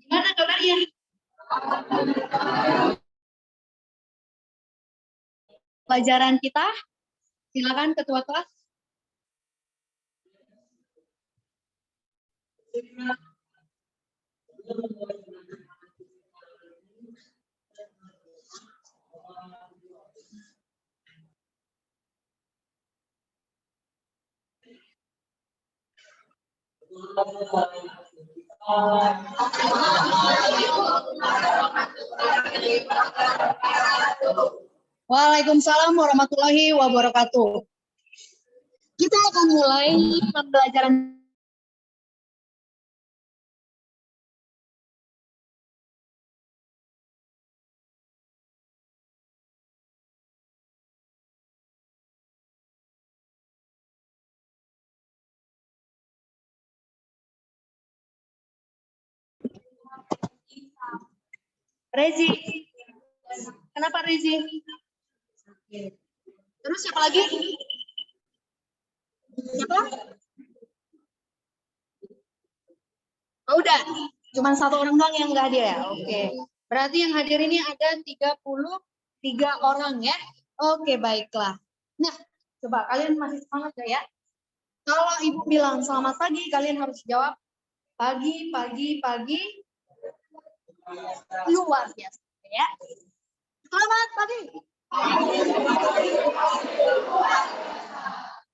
Gimana kabarnya? Pelajaran kita, silakan ketua kelas. Waalaikumsalam warahmatullahi wabarakatuh. Kita akan mulai pembelajaran. Rezi. Kenapa Rezi? Terus siapa lagi? Siapa? Oh, udah. Cuman satu orang doang yang nggak hadir ya? Oke. Berarti yang hadir ini ada 33 orang ya? Oke, baiklah. Nah, coba kalian masih semangat gak ya? Kalau Ibu bilang selamat pagi, kalian harus jawab pagi, pagi, pagi. Luar biasa ya. Selamat pagi.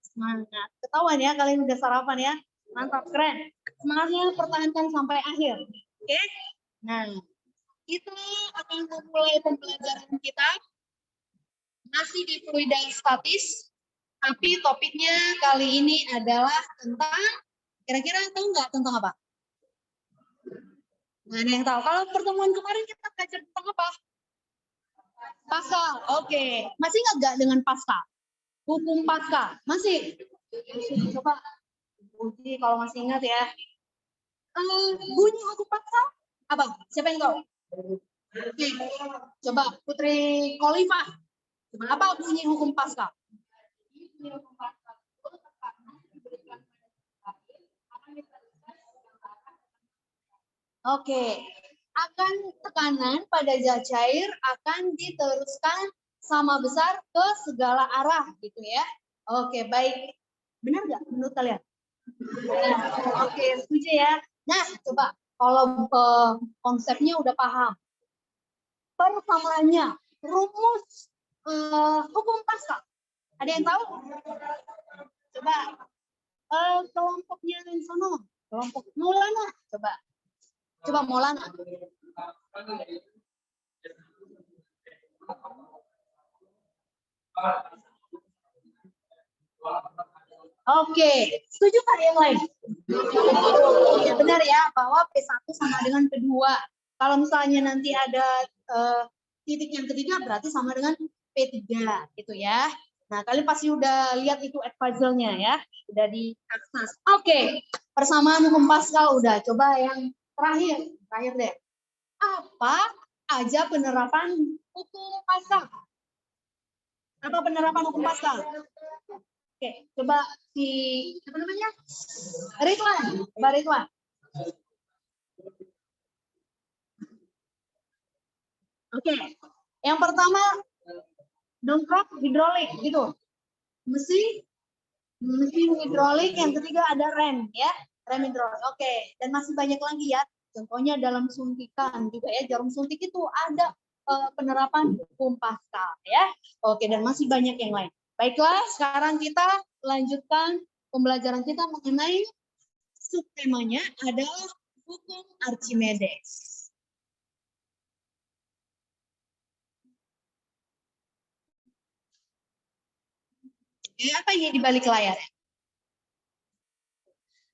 Semangat. Ketahuan ya, kalian udah sarapan ya. Mantap, keren. Semangatnya pertahankan sampai akhir. Oke? Nah, kita akan memulai pembelajaran kita masih di fluida statis, tapi topiknya kali ini adalah tentang, kira-kira tahu nggak tentang apa? Nggak ada yang tahu. Kalau pertemuan kemarin kita belajar tentang apa? Pascal. Oke. Masih nggak dengan Pascal? Hukum Pascal. Masih? Coba uji kalau masih ingat ya. Bunyi hukum Pascal apa? Siapa yang tahu? Oke. Coba Putri Kolifa. Coba apa bunyi hukum Pascal? Oke. Akan tekanan pada zat cair akan diteruskan sama besar ke segala arah gitu ya. Oke, baik. Benar nggak menurut kalian? Oke, setuju ya. Nah, coba kalau konsepnya udah paham. Persamaannya, rumus hukum Pascal. Ada yang tahu? Coba kelompoknya yang sono, kelompok Maulana. Coba Maulana. Oke, setuju Pak yang lain? Ya, benar ya, bahwa P1 sama dengan P2. Kalau misalnya nanti ada titik yang ketiga, berarti sama dengan P3, gitu ya. Nah, kalian pasti udah lihat itu puzzle-nya ya, udah di atas. Oke, persamaan hukum Pascal udah. Coba yang terakhir deh. Apa aja penerapan hukum Pascal? Apa penerapan hukum Pascal? Oke, coba apa namanya? Ridwan. Coba Ridwan. Oke, yang pertama dongkrak hidrolik gitu. Mesin hidrolik, yang ketiga ada rem ya, rem hidrolik. Oke, dan masih banyak lagi ya. Contohnya dalam suntikan juga ya, jarum suntik itu ada penerapan hukum Pascal ya. Oke, dan masih banyak yang lain. Baiklah, sekarang kita lanjutkan pembelajaran kita mengenai subtemanya adalah hukum Archimedes. Apa yang di balik layar?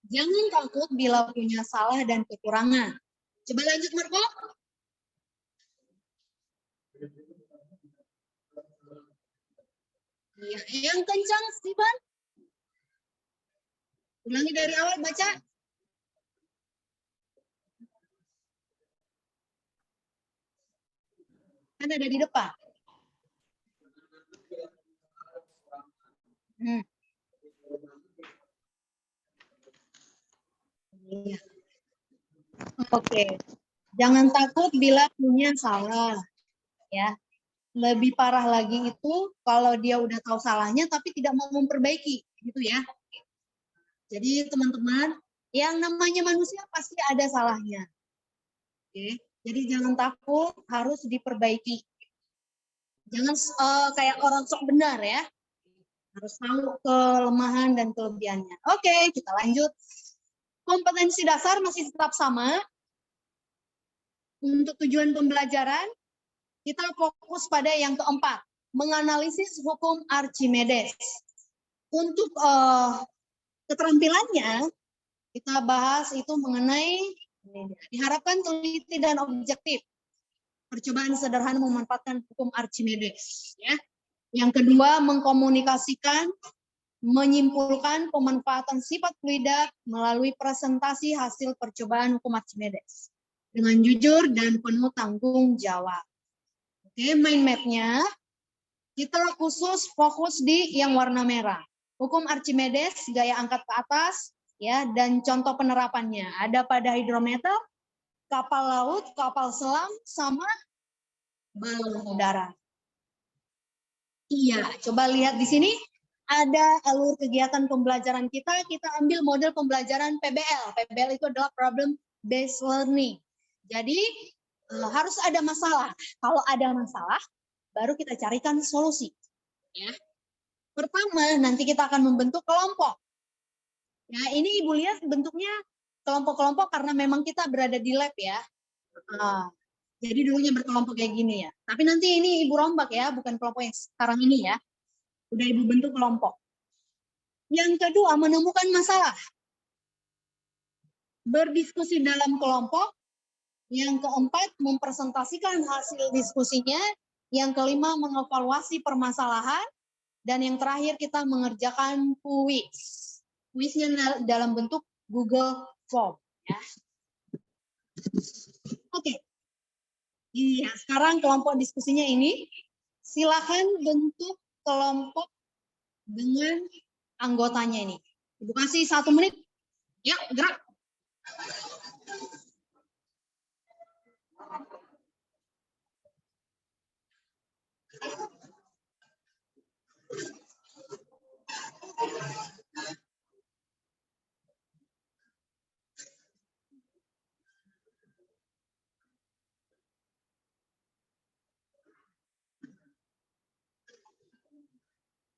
Jangan takut bila punya salah dan kekurangan. Coba lanjut, Marco. Ya, yang kencang, Steven. Ulangi dari awal, baca. Kan ada di depan. Iya. Oke. Jangan takut bila punya salah. Ya. Lebih parah lagi itu kalau dia udah tahu salahnya tapi tidak mau memperbaiki, gitu ya. Jadi teman-teman, yang namanya manusia pasti ada salahnya. Oke. Jadi jangan takut, harus diperbaiki. Jangan kayak orang sok benar ya. Harus tahu kelemahan dan kelebihannya. Oke, kita lanjut. Kompetensi dasar masih tetap sama. Untuk tujuan pembelajaran, kita fokus pada yang keempat, menganalisis hukum Archimedes. Untuk keterampilannya, kita bahas itu mengenai diharapkan teliti dan objektif. Percobaan sederhana memanfaatkan hukum Archimedes. Ya. Yang kedua, mengkomunikasikan, menyimpulkan pemanfaatan sifat fluida melalui presentasi hasil percobaan hukum Archimedes dengan jujur dan penuh tanggung jawab. Oke, mind map-nya kita khusus fokus di yang warna merah. Hukum Archimedes, gaya angkat ke atas, ya, dan contoh penerapannya ada pada hidrometer, kapal laut, kapal selam, sama balon udara. Iya, coba lihat di sini ada alur kegiatan pembelajaran kita. Kita ambil model pembelajaran PBL. PBL itu adalah problem based learning. Jadi harus ada masalah. Kalau ada masalah, baru kita carikan solusi. Ya. Pertama, nanti kita akan membentuk kelompok. Nah, ini Ibu lihat bentuknya kelompok-kelompok karena memang kita berada di lab ya. Jadi dulunya berkelompok kayak gini ya. Tapi nanti ini Ibu rombak ya, bukan kelompok yang sekarang ini ya. Udah Ibu bentuk kelompok. Yang kedua, menemukan masalah. Berdiskusi dalam kelompok. Yang keempat, mempresentasikan hasil diskusinya. Yang kelima, mengevaluasi permasalahan. Dan yang terakhir, kita mengerjakan kuis. Kuisnya dalam bentuk Google Form. Ya. Oke. Iya, sekarang kelompok diskusinya ini. Silakan bentuk kelompok dengan anggotanya ini. Ibu kasih 1 menit. Ya, gerak.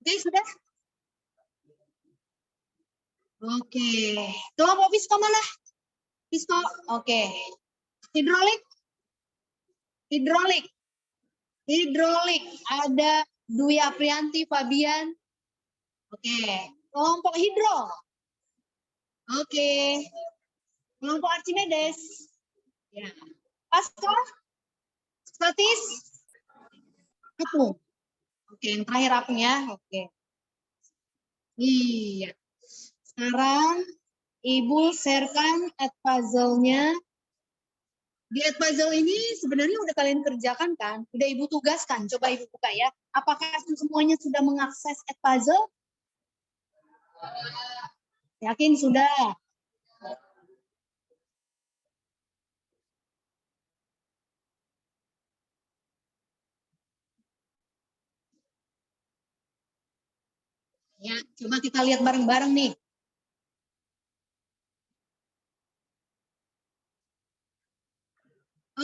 Oke, sudah? Oke. Kelompok Visco mana? Visco. Oke. Hidrolik. Hidrolik. Hidrolik. Ada Dwi Aprianti, Fabian. Oke. Kelompok hidro. Oke. Kelompok Archimedes. Ya. Pascal. Statis. Apung. Oke, yang terakhir apung ya. Oke. Iya. Sekarang Ibu sharekan Edpuzzle-nya. Di Edpuzzle ini sebenarnya udah kalian kerjakan kan? Udah Ibu tugaskan. Coba Ibu buka ya. Apakah semuanya sudah mengakses Edpuzzle? Yakin sudah? Ya, coba kita lihat bareng-bareng nih.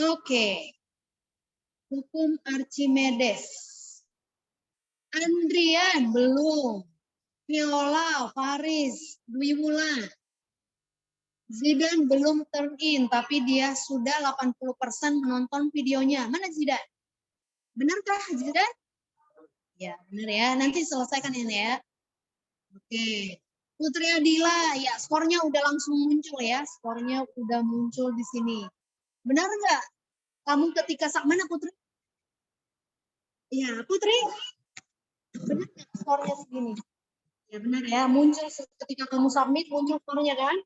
Oke. Hukum Archimedes. Andrian belum. Viola, Faris, Dwi Wulan. Zidan belum turn in, tapi dia sudah 80% menonton videonya. Mana Zidan? Benarkah Zidan? Ya, benar ya. Nanti selesaikan ini ya. Oke. Putri Adila, ya skornya udah langsung muncul ya. Skornya udah muncul di sini. Benar nggak? Kamu ketika mana Putri? Iya, Putri. Benar nggak skornya segini? Ya benar ya, muncul ketika kamu submit, muncul skornya kan?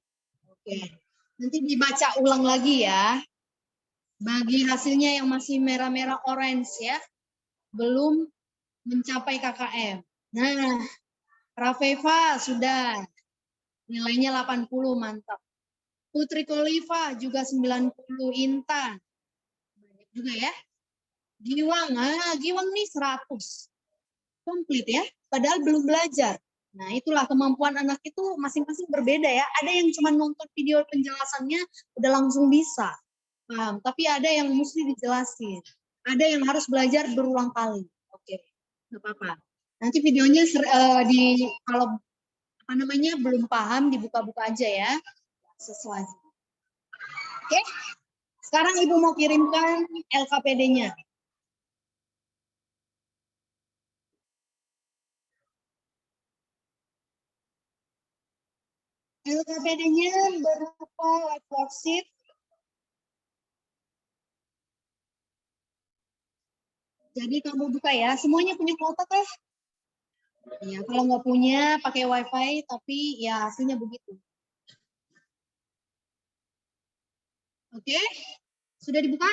Oke. Nanti dibaca ulang lagi ya. Bagi hasilnya yang masih merah-merah orange ya. Belum mencapai KKM. Nah, Rafeva sudah. Nilainya 80, mantap. Putri Kolifa juga 90 Intan. Banyak juga ya. Giwang, Giwang nih 100. Komplit ya, padahal belum belajar. Nah, itulah kemampuan anak itu masing-masing berbeda ya. Ada yang cuma nonton video penjelasannya udah langsung bisa. Paham, tapi ada yang mesti dijelasin. Ada yang harus belajar berulang kali. Oke, nggak apa-apa. Nanti videonya kalau apa namanya belum paham dibuka-buka aja ya. Sesuai. Oke, sekarang Ibu mau kirimkan LKPD-nya. LKPD-nya berupa live worksheet. Jadi kamu buka ya, semuanya punya kuota kah? Ya, kalau nggak punya pakai wifi, tapi ya hasilnya begitu. Oke, sudah dibuka?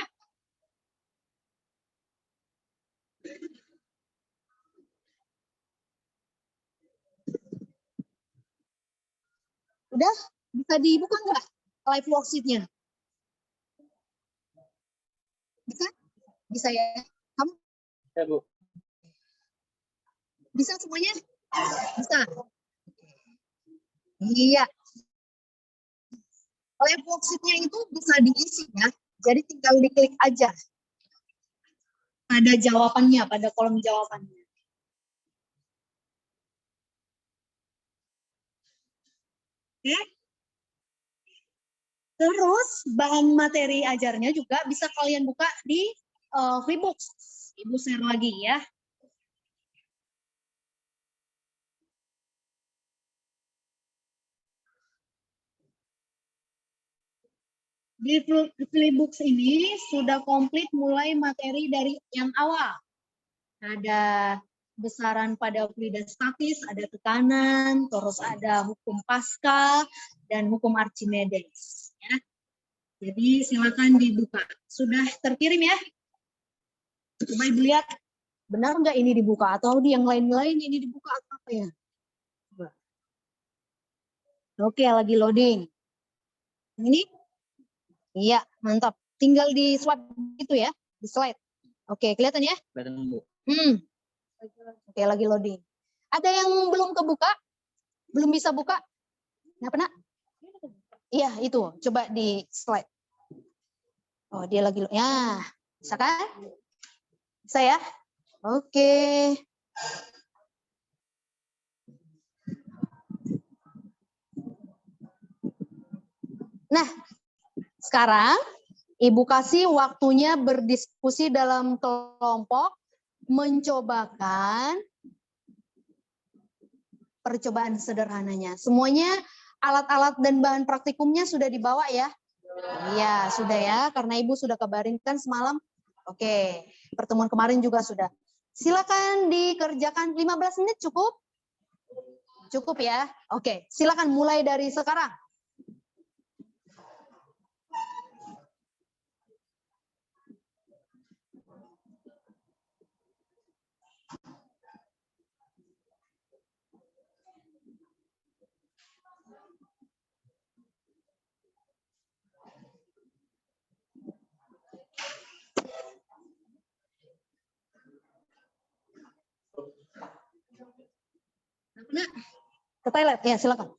Udah? Bisa dibuka nggak live worksheet-nya? Bisa? Bisa ya? Kamu? Ya, Bu. Bisa semuanya? Bisa? Iya. Live worksheet-nya itu bisa diisi ya. Jadi tinggal diklik aja. Ada jawabannya, pada kolom jawabannya. Oke? Terus bahan materi ajarnya juga bisa kalian buka di Freebox. Ibu share lagi ya. Di Freebox ini sudah komplit mulai materi dari yang awal. Ada besaran pada fluida statis, ada tekanan, terus ada hukum Pascal, dan hukum Archimedes. Ya. Jadi silakan dibuka. Sudah terkirim ya? Coba Ibu lihat, benar nggak ini dibuka? Atau di yang lain-lain ini dibuka atau apa ya? Coba. Oke, lagi loading. Ini? Iya, mantap. Tinggal di swipe gitu ya, di slide. Oke, kelihatan ya? Kelihatan, Bu. Oke, lagi loading. Ada yang belum kebuka? Belum bisa buka? Kenapa, Nak? Iya, itu. Coba di slide. Oh, dia lagi. Ya, bisa kan? Bisa ya? Oke. Nah, sekarang Ibu kasih waktunya berdiskusi dalam kelompok, mencobakan percobaan sederhananya. Semuanya alat-alat dan bahan praktikumnya sudah dibawa ya? Iya, sudah ya, karena Ibu sudah kabarinkan semalam. Oke, pertemuan kemarin juga sudah. Silakan dikerjakan 15 menit cukup? Cukup ya? Oke, silakan mulai dari sekarang. Nah, ke toilet ya, silakan.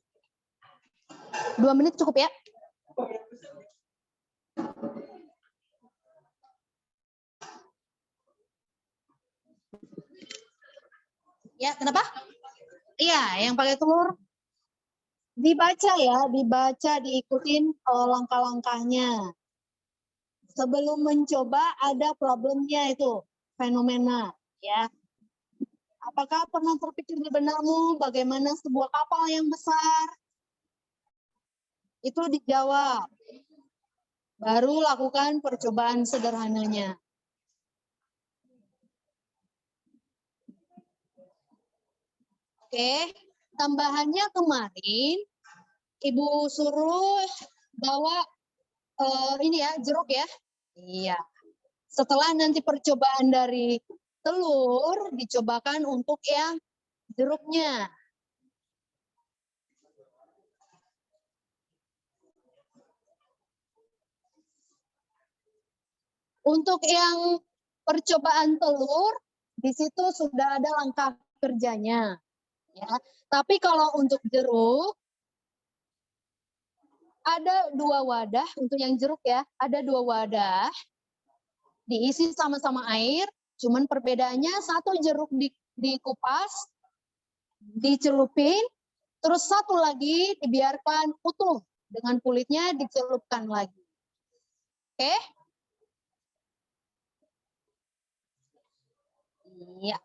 2 menit cukup ya? Ya, kenapa? Iya, yang pakai telur. Dibaca ya, dibaca, diikutin langkah-langkahnya. Sebelum mencoba ada problemnya itu, fenomena ya. Apakah pernah terpikir di benakmu bagaimana sebuah kapal yang besar? Itu dijawab. Baru lakukan percobaan sederhananya. Oke, tambahannya kemarin Ibu suruh bawa ini ya, jeruk ya. Iya. Setelah nanti percobaan dari telur, dicobakan untuk yang jeruknya. Untuk yang percobaan telur, di situ sudah ada langkah kerjanya. Ya. Tapi kalau untuk jeruk, ada 2 wadah. Untuk yang jeruk ya, ada 2 wadah. Diisi sama-sama air, cuman perbedaannya satu jeruk dikupas, dicelupin, terus satu lagi dibiarkan utuh dengan kulitnya dicelupkan lagi. Oke? Iya.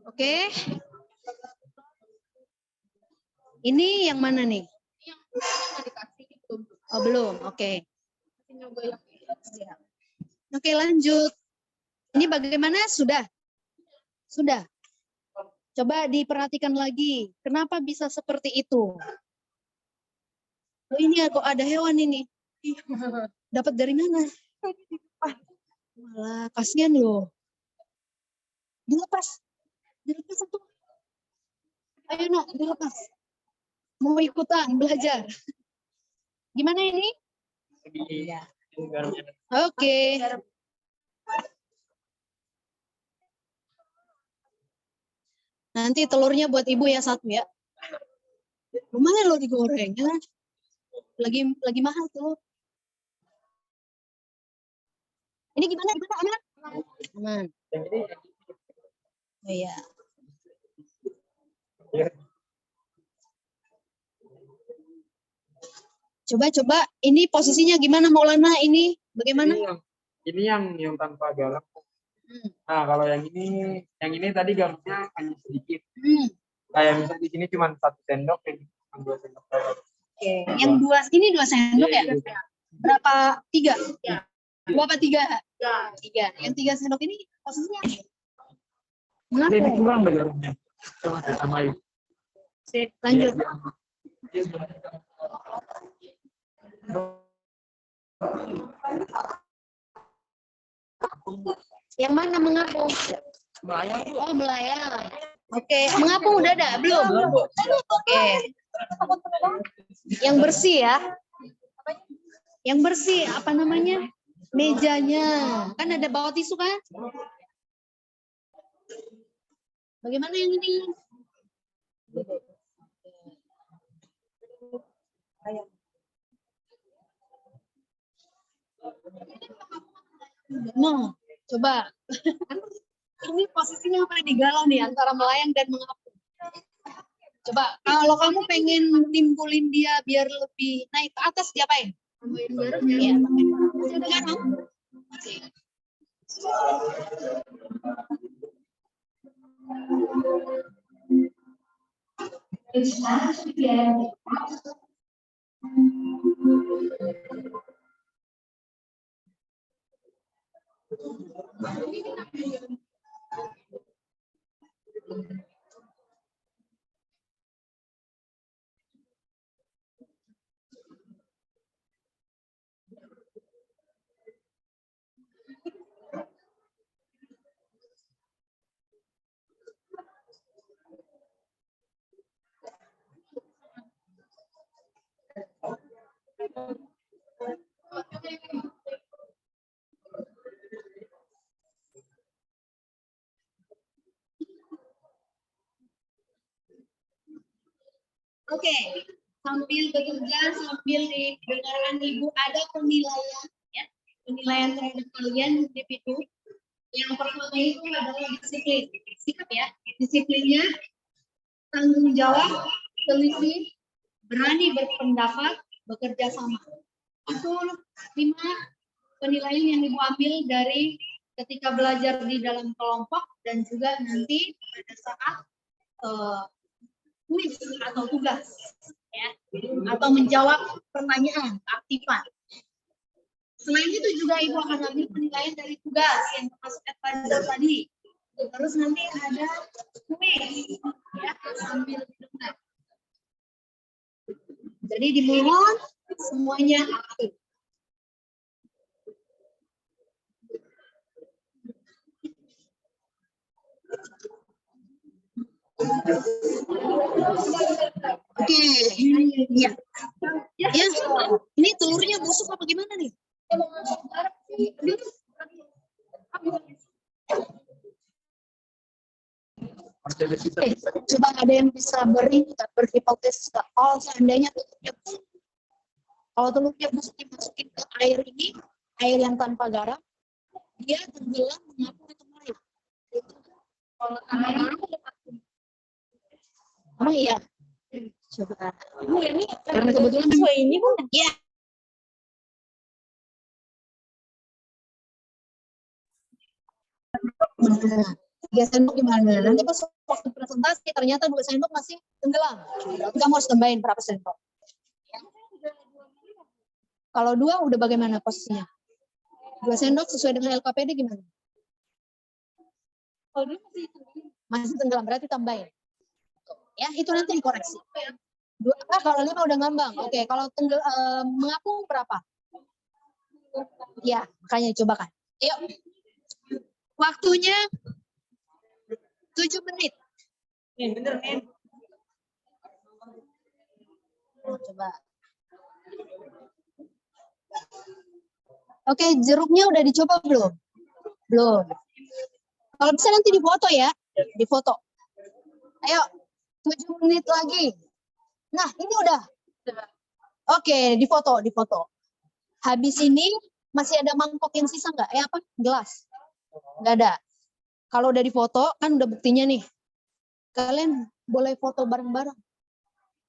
Oke. Ini yang mana nih? Oh, belum. Oke. Oke, lanjut. Ini bagaimana? Sudah? Sudah. Coba diperhatikan lagi. Kenapa bisa seperti itu? Oh, ini kok ada hewan ini. Dapat dari mana? Malah kasihan loh. Dilepas. Dilepas satu. Ayo nak, dilepas. Mau ikutan belajar. Gimana ini? Oke. Nanti telurnya buat ibu ya satu ya. Lumayan loh digoreng ya. Lagi mahal tuh. Ini gimana? Aman? Aman. Oh iya. Coba ini posisinya gimana Maulana ini? Bagaimana? Ini yang tanpa garam. Nah, kalau yang ini tadi garamnya hanya sedikit. Kayak misalnya di sini cuma 1 sendok, ini 2 sendok. Oke. Yang ini 2 sendok ya? Berapa? 3? Ya. 2 apa 3? 3. Yang 3 sendok ini posisinya mengapa? Ini kurang garamnya. Sama ini. Sip, lanjut. Yang mana mengapung? Belayang. Oh, belayang. Oke, mengapung udah ada? Belum? Oke. Yang bersih ya. Yang bersih, apa namanya? Mejanya. Kan ada bawa tisu kan? Bagaimana yang ini? Nah, coba. Ini posisinya apa digalau nih antara melayang dan mengapung. Coba, kalau kamu pengen nimbulin dia biar lebih naik ke atas, diapain? Tambahin garamnya. Iya, masih ada garam. Oke, sambil bekerja, sambil didengarkan Ibu, ada penilaian, ya, penilaian terhadap kalian individu. Yang pertama itu adalah disiplin, sikap ya, disiplinnya, tanggung jawab, teliti, berani berpendapat, bekerja sama. Itu 5 penilaian yang Ibu ambil dari ketika belajar di dalam kelompok dan juga nanti pada saat kuis atau tugas, ya, atau menjawab pertanyaan keaktifan. Selain itu juga Ibu akan ambil penilaian dari tugas yang termasuk advisor tadi. Terus nanti ada kuis, ya, sambil dengar. Jadi dimohon semuanya aktif. Oke, ya. Ya, ini telurnya busuk apa gimana nih? Coba ada yang bisa berhipotesis nggak? Oh, seandainya telurnya busuk. Kalau telurnya busuk dimasukin ke air ini, air yang tanpa garam, dia tenggelam mengapung di tengah air. Kalau tanpa garam udah pasti. Oh iya. Coba. Karena kebetulan sesuai ini pun. Iya. Nah, 3 sendok gimana? Nanti pas waktu presentasi ternyata 2 sendok masih tenggelam. Kamu harus tambahin berapa sendok? Kalau 2 udah bagaimana posisinya? 2 sendok sesuai dengan LKPD gimana? Kalau masih tenggelam berarti tambahin. Ya, itu nanti dikoreksi. Kalau 5 udah ngambang. Oke, kalau mengapung berapa? Ya, makanya coba kan. Yuk. Waktunya 7 menit. Bener, Nen. Coba. Oke, jeruknya udah dicoba belum? Belum. Kalau bisa nanti difoto ya. Difoto. Ayo, 7 menit lagi. Nah, ini udah. Oke, difoto. Habis ini masih ada mangkok yang sisa nggak? Apa? Gelas? Nggak ada. Kalau udah difoto, kan udah buktinya nih. Kalian boleh foto bareng-bareng.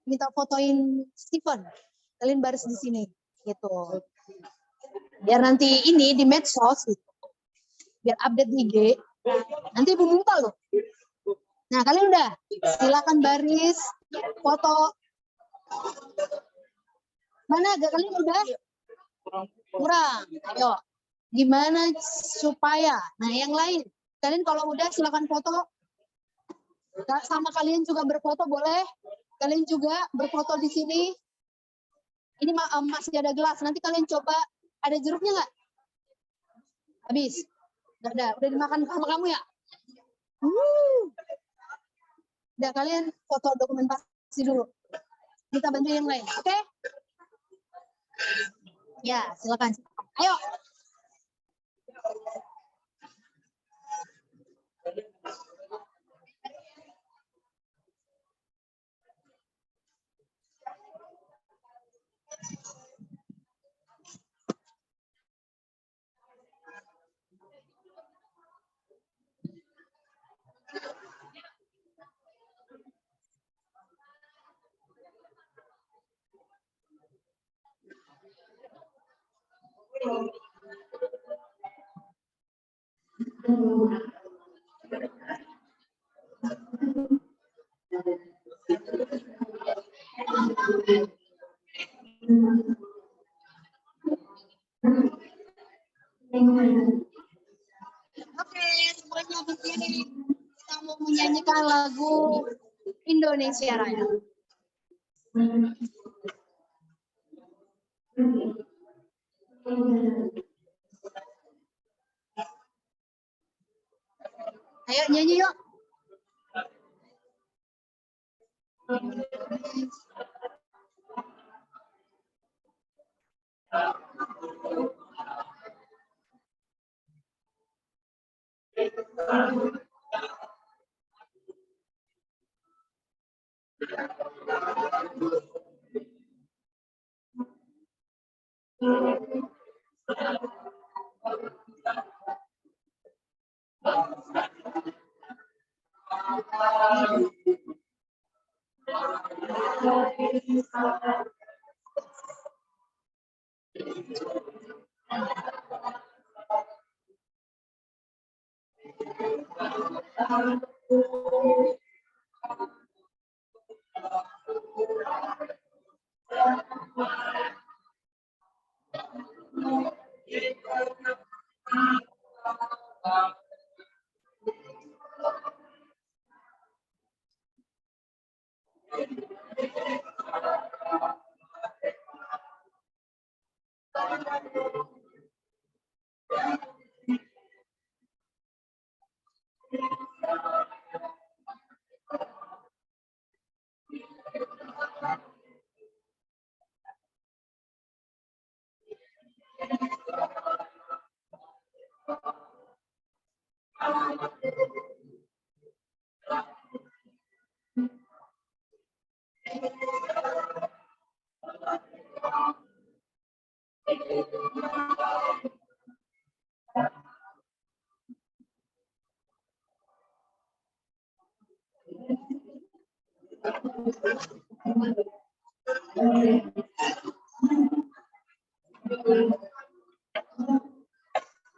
Minta fotoin Steven. Kalian baris di sini. Gitu. Biar nanti ini di medsos. Gitu. Biar update IG. Nanti Ibu minta loh. Nah, kalian udah. Silakan baris. Foto. Mana? Kalian udah? Kurang. Ayo. Gimana supaya? Nah, yang lain. Kalian kalau udah silakan foto. Sama kalian juga berfoto boleh. Kalian juga berfoto di sini. Ini masih ada gelas. Nanti kalian coba. Ada jeruknya nggak? Habis. Nggak ada. Udah dimakan sama kamu ya? Udah, kalian foto dokumentasi dulu. Kita bantu yang lain. Oke? Ya, silakan. Ayo. Oke, semuanya begini. Kita mau menyanyikan lagu Indonesia Raya. Ayo nyanyi yuk.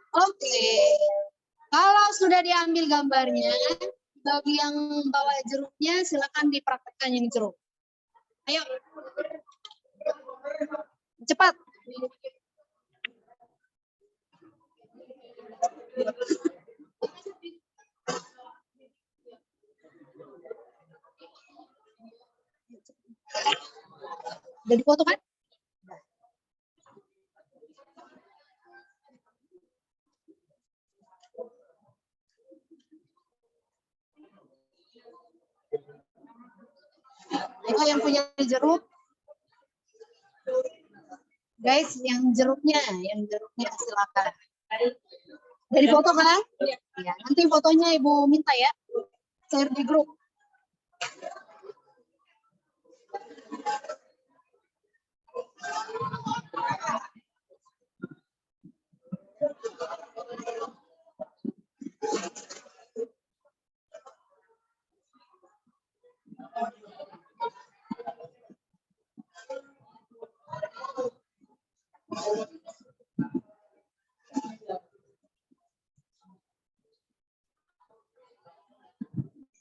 Oke, kalau sudah diambil gambarnya, bagi yang bawa jeruknya silakan dipraktekkan yang jeruk. Ayo, cepat. Udah dipoto kan? Ayo yang punya jeruk. Guys, yang jeruknya silakan. Dari foto kan? Ya, nanti fotonya Ibu minta ya. Share di grup.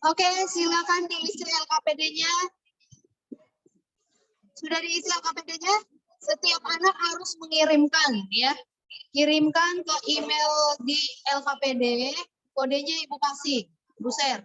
Oke, silakan diisi LKPD-nya. Sudah diisi LKPD-nya? Setiap anak harus mengirimkan ya. Kirimkan ke email di LKPD, kodenya Ibu kasih, Ibu share.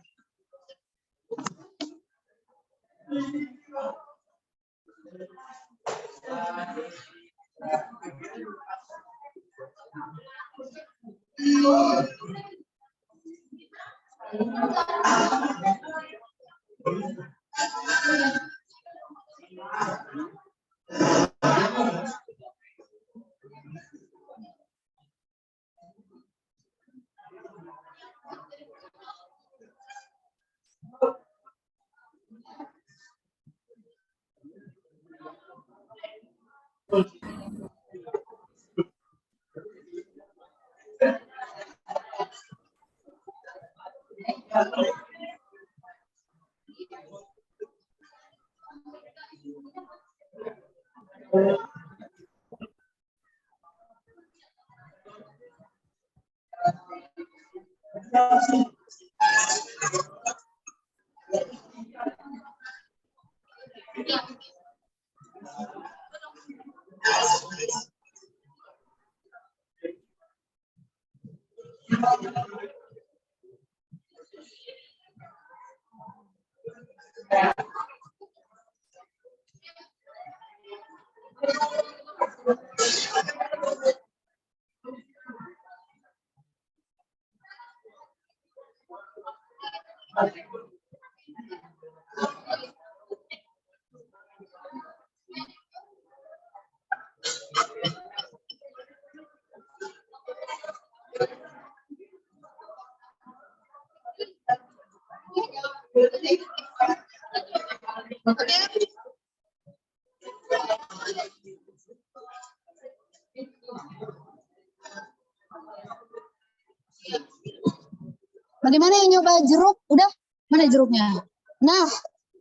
Bagaimana yang nyoba jeruk? Udah? Mana jeruknya? Nah,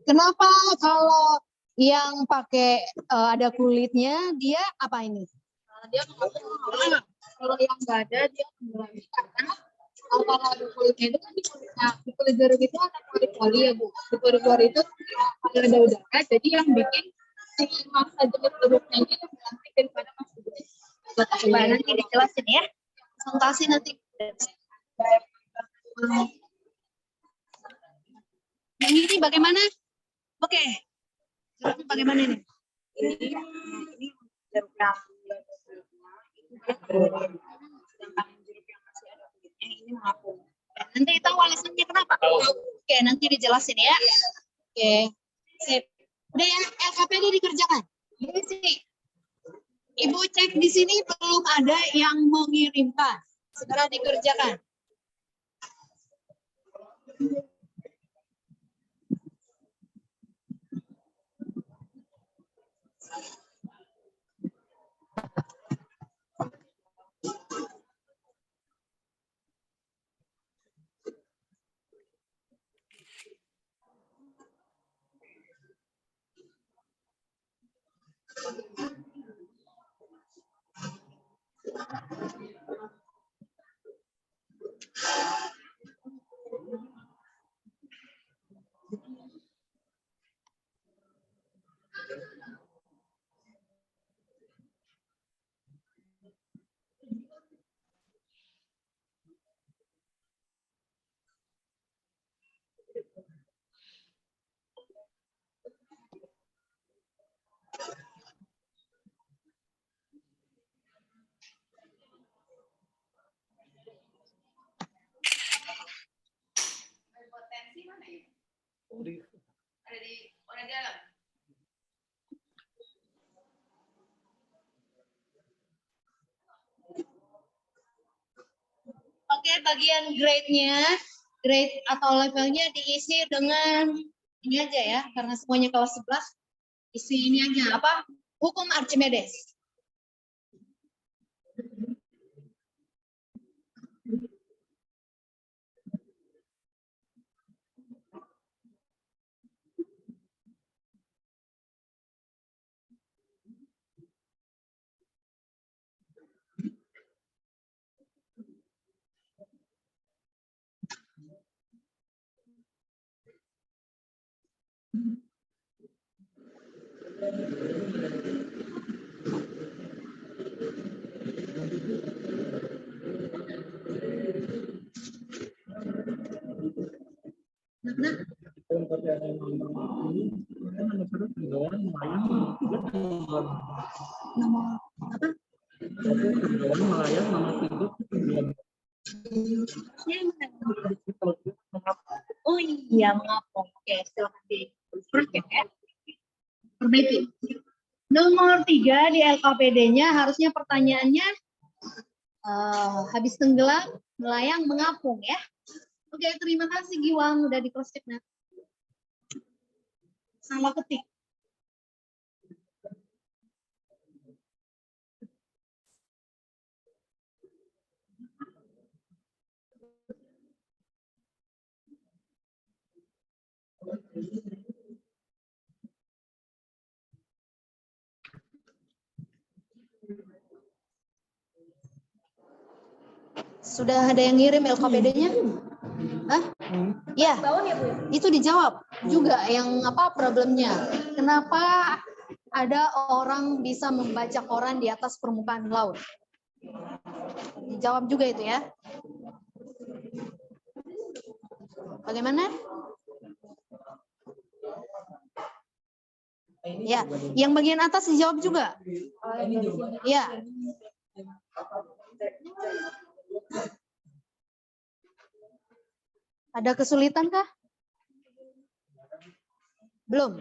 kenapa kalau yang pakai ada kulitnya, dia apa ini? Dia kalau yang nggak ada, dia mengurangi. Karena kalau ada kulitnya itu kan di kulit jeruk itu ada pori-pori ya Bu. Di pori-pori itu ada udara, jadi yang bikin masa jenis hurufnya itu lebih lanjut daripada masa jenis. Coba nanti dijelasin ya. Presentasi nanti. Yang ini bagaimana? Oke. Jurufnya bagaimana nih? Ini jeruk yang sedangkan jeruk yang masih ada kulitnya ini mengapung. Nanti tahu alasannya kenapa? Oke, nanti dijelasin ya. Oke. Sip. Udah ya, LKPD dikerjakan. Ini sih. Ibu cek di sini belum ada yang mengirimkan. Segera dikerjakan. Ada di dalam. Oke, bagian grade-nya, grade atau levelnya diisi dengan ini aja ya, karena semuanya kelas 11. Isi ini aja, apa? Hukum Archimedes. Nomor apa? Oh iya, mengapung. Oke, silakan diperbaiki ya. Perbaiki. Nomor 3 di LKPD-nya harusnya pertanyaannya habis tenggelam, melayang, mengapung ya. Oke, terima kasih Giwang udah di cross check net. Salah ketik. Sudah ada yang ngirim LKPD-nya? Hah? Ya, itu dijawab juga yang apa problemnya. Kenapa ada orang bisa membaca koran di atas permukaan laut? Dijawab juga itu ya. Bagaimana? Ya, yang bagian atas dijawab juga. Ya. Ada kesulitan kah? Belum.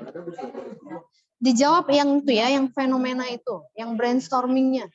Dijawab yang itu ya, yang fenomena itu, yang brainstormingnya.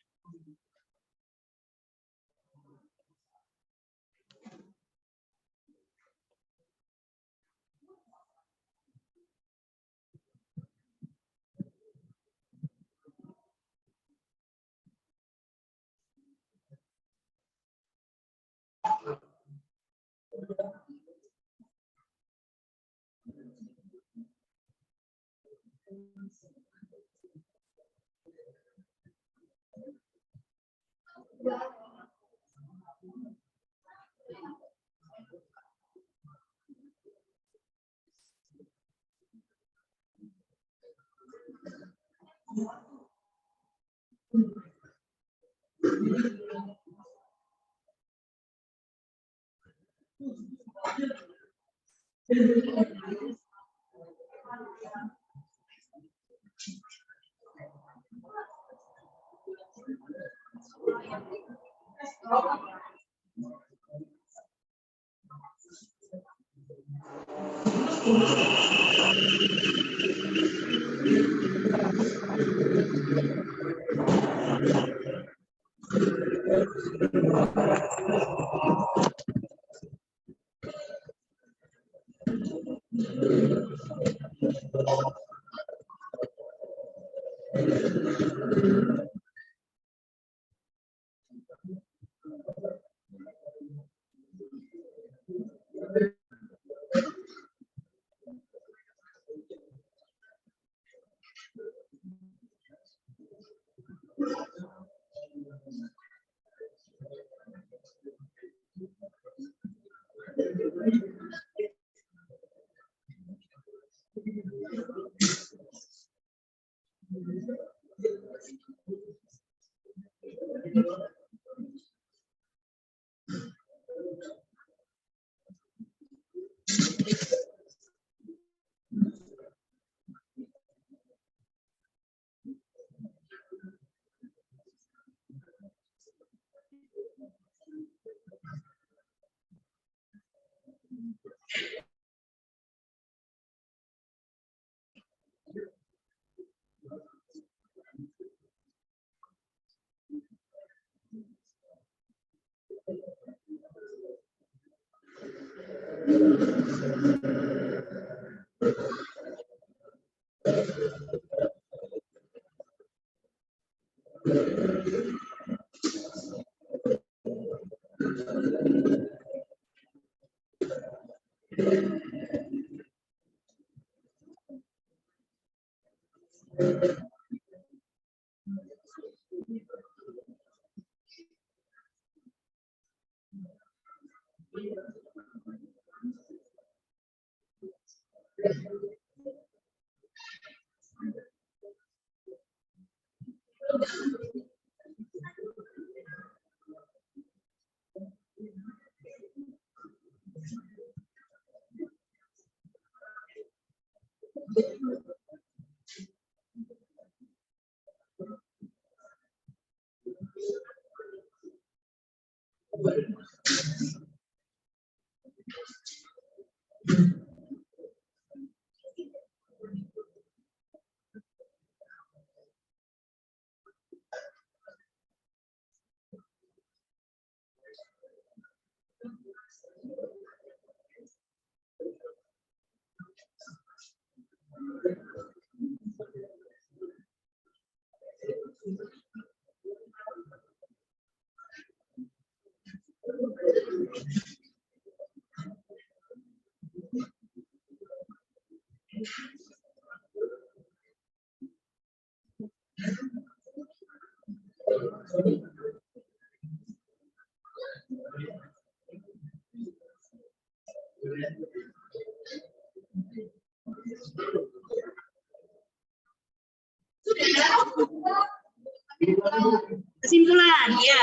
Kesimpulan, ya.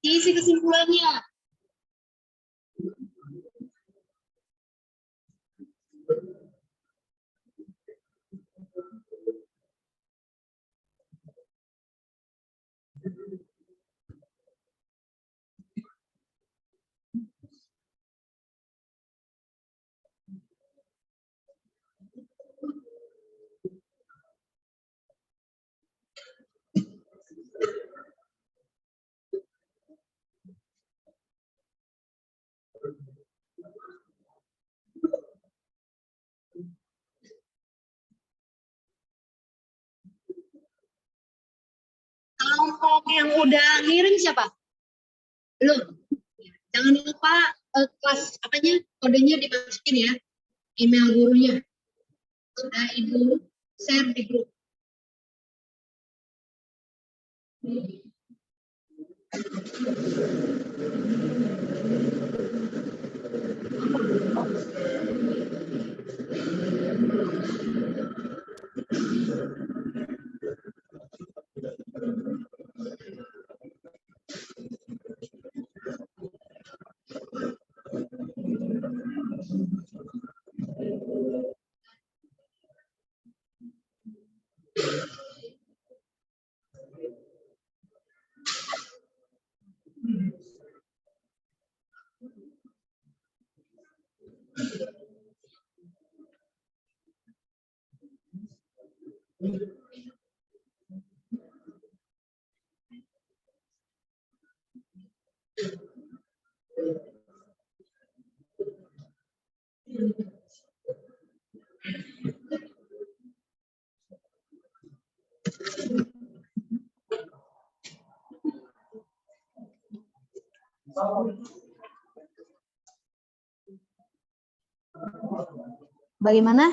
Isi kesimpulannya. Kelompok yang udah ngirim siapa? Belum. Jangan lupa kelas apanya kodenya dimasukin ya, email gurunya. Sudah Ibu share di grup. Bagaimana?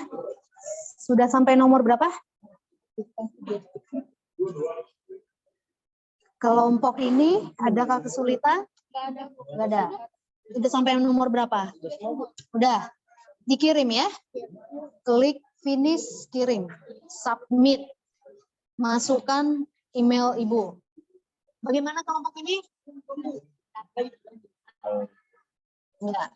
Sudah sampai nomor berapa? Kelompok ini adakah kesulitan? Nggak ada. Udah sampai nomor berapa? Udah. Dikirim ya. Klik finish, kirim. Submit. Masukkan email ibu. Bagaimana kelompok ini? Enggak.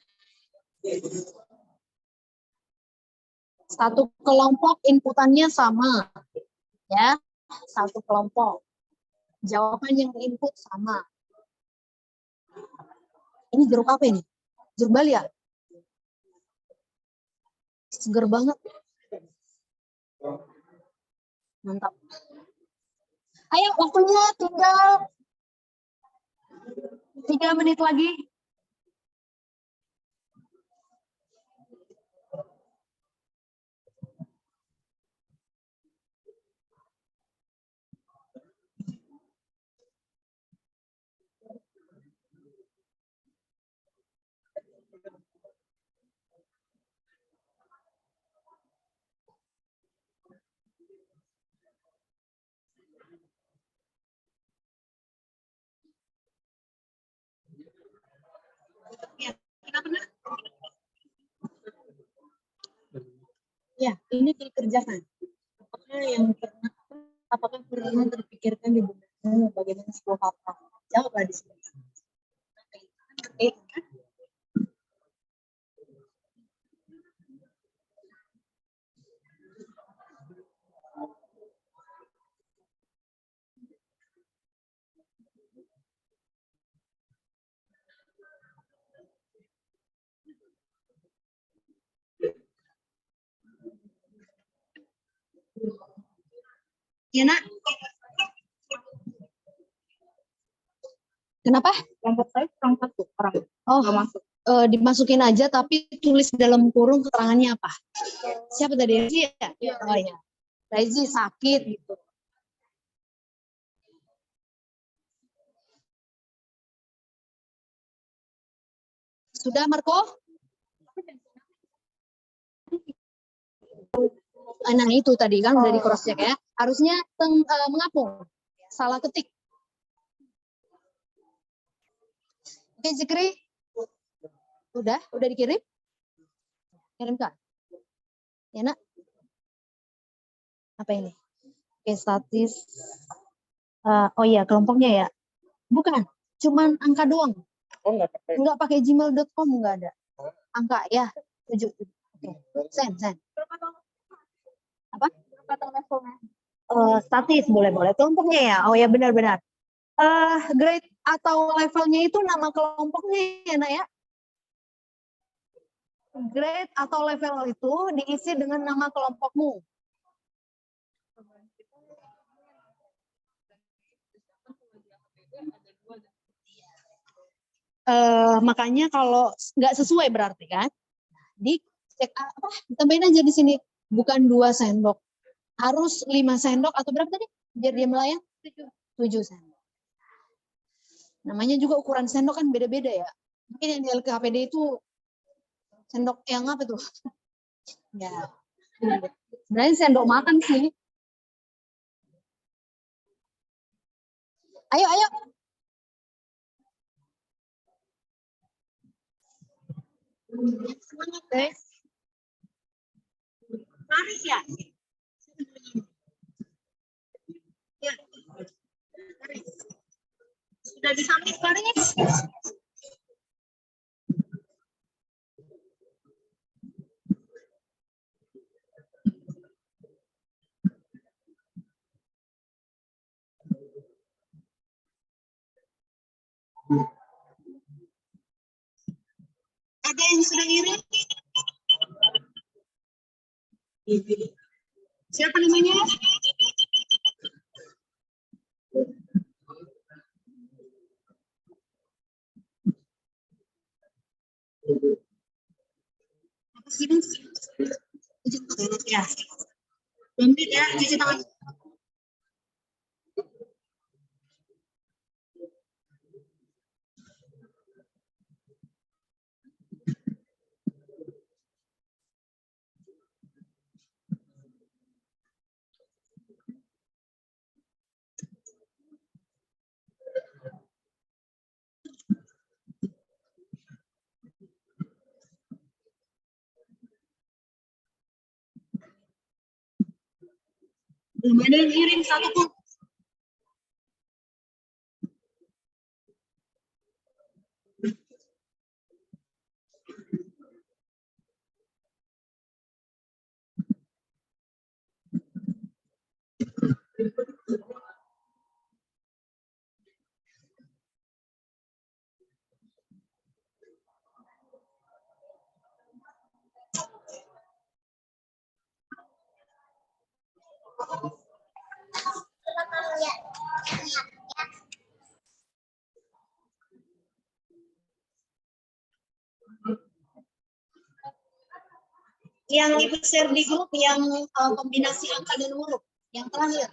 Satu kelompok inputannya sama. Ya, satu kelompok. Jawaban yang input sama. Ini jeruk apa ini? Jeruk Bali ya? Seger banget. Mantap. Ayo, waktunya tinggal 3 menit lagi. Ya, ya, ini dikerjakan. Apakah pernah terpikirkan di benakmu bagaimana sebuah kata? Jawablah di sini. Ya, Nak. Kenapa? Kelompok saya kurang satu orang. Oh, Nggak masuk. Dimasukin aja tapi tulis dalam kurung keterangannya apa? Siapa tadi? Rezi ya? Oh ya. Rezi sakit gitu. Sudah, Marco? Nah, itu tadi kan udah di cross check ya. Harusnya mengapung. Salah ketik. Oke, Zikri. Udah dikirim? Kirimkan. Ya, Nak. Apa ini? Oke, statis. Oh iya, kelompoknya ya. Bukan, cuman angka doang. Oh, nggak pakai gmail.com, nggak ada. Angka ya, 7. Oke, send. Apa? Statis boleh. Kelompoknya ya. Oh ya, benar. Grade atau levelnya itu nama kelompoknya ya, Nak ya. Grade atau level itu diisi dengan nama kelompokmu. Makanya kalau nggak sesuai berarti kan, dicek apa? Tambahin aja di sini, bukan 2 sendok, harus 5 sendok atau berapa tadi? Biar dia melayang 7 sendok. Namanya juga ukuran sendok kan beda-beda ya. Mungkin yang di LKPD itu sendok yang apa tuh? Ya, sebenarnya sendok makan sih. Ayo. Semangat guys. Paris ya? Ya. Paris. Sudah disambit Paris? Ada yang sudah ngirim? Siapa namanya? Apa sih, Mas? Ya. Dompet ya, cuci tangan. Belum ada yang ngirim satu pun. Yang Ibu share di grup yang kombinasi angka dan huruf yang terakhir.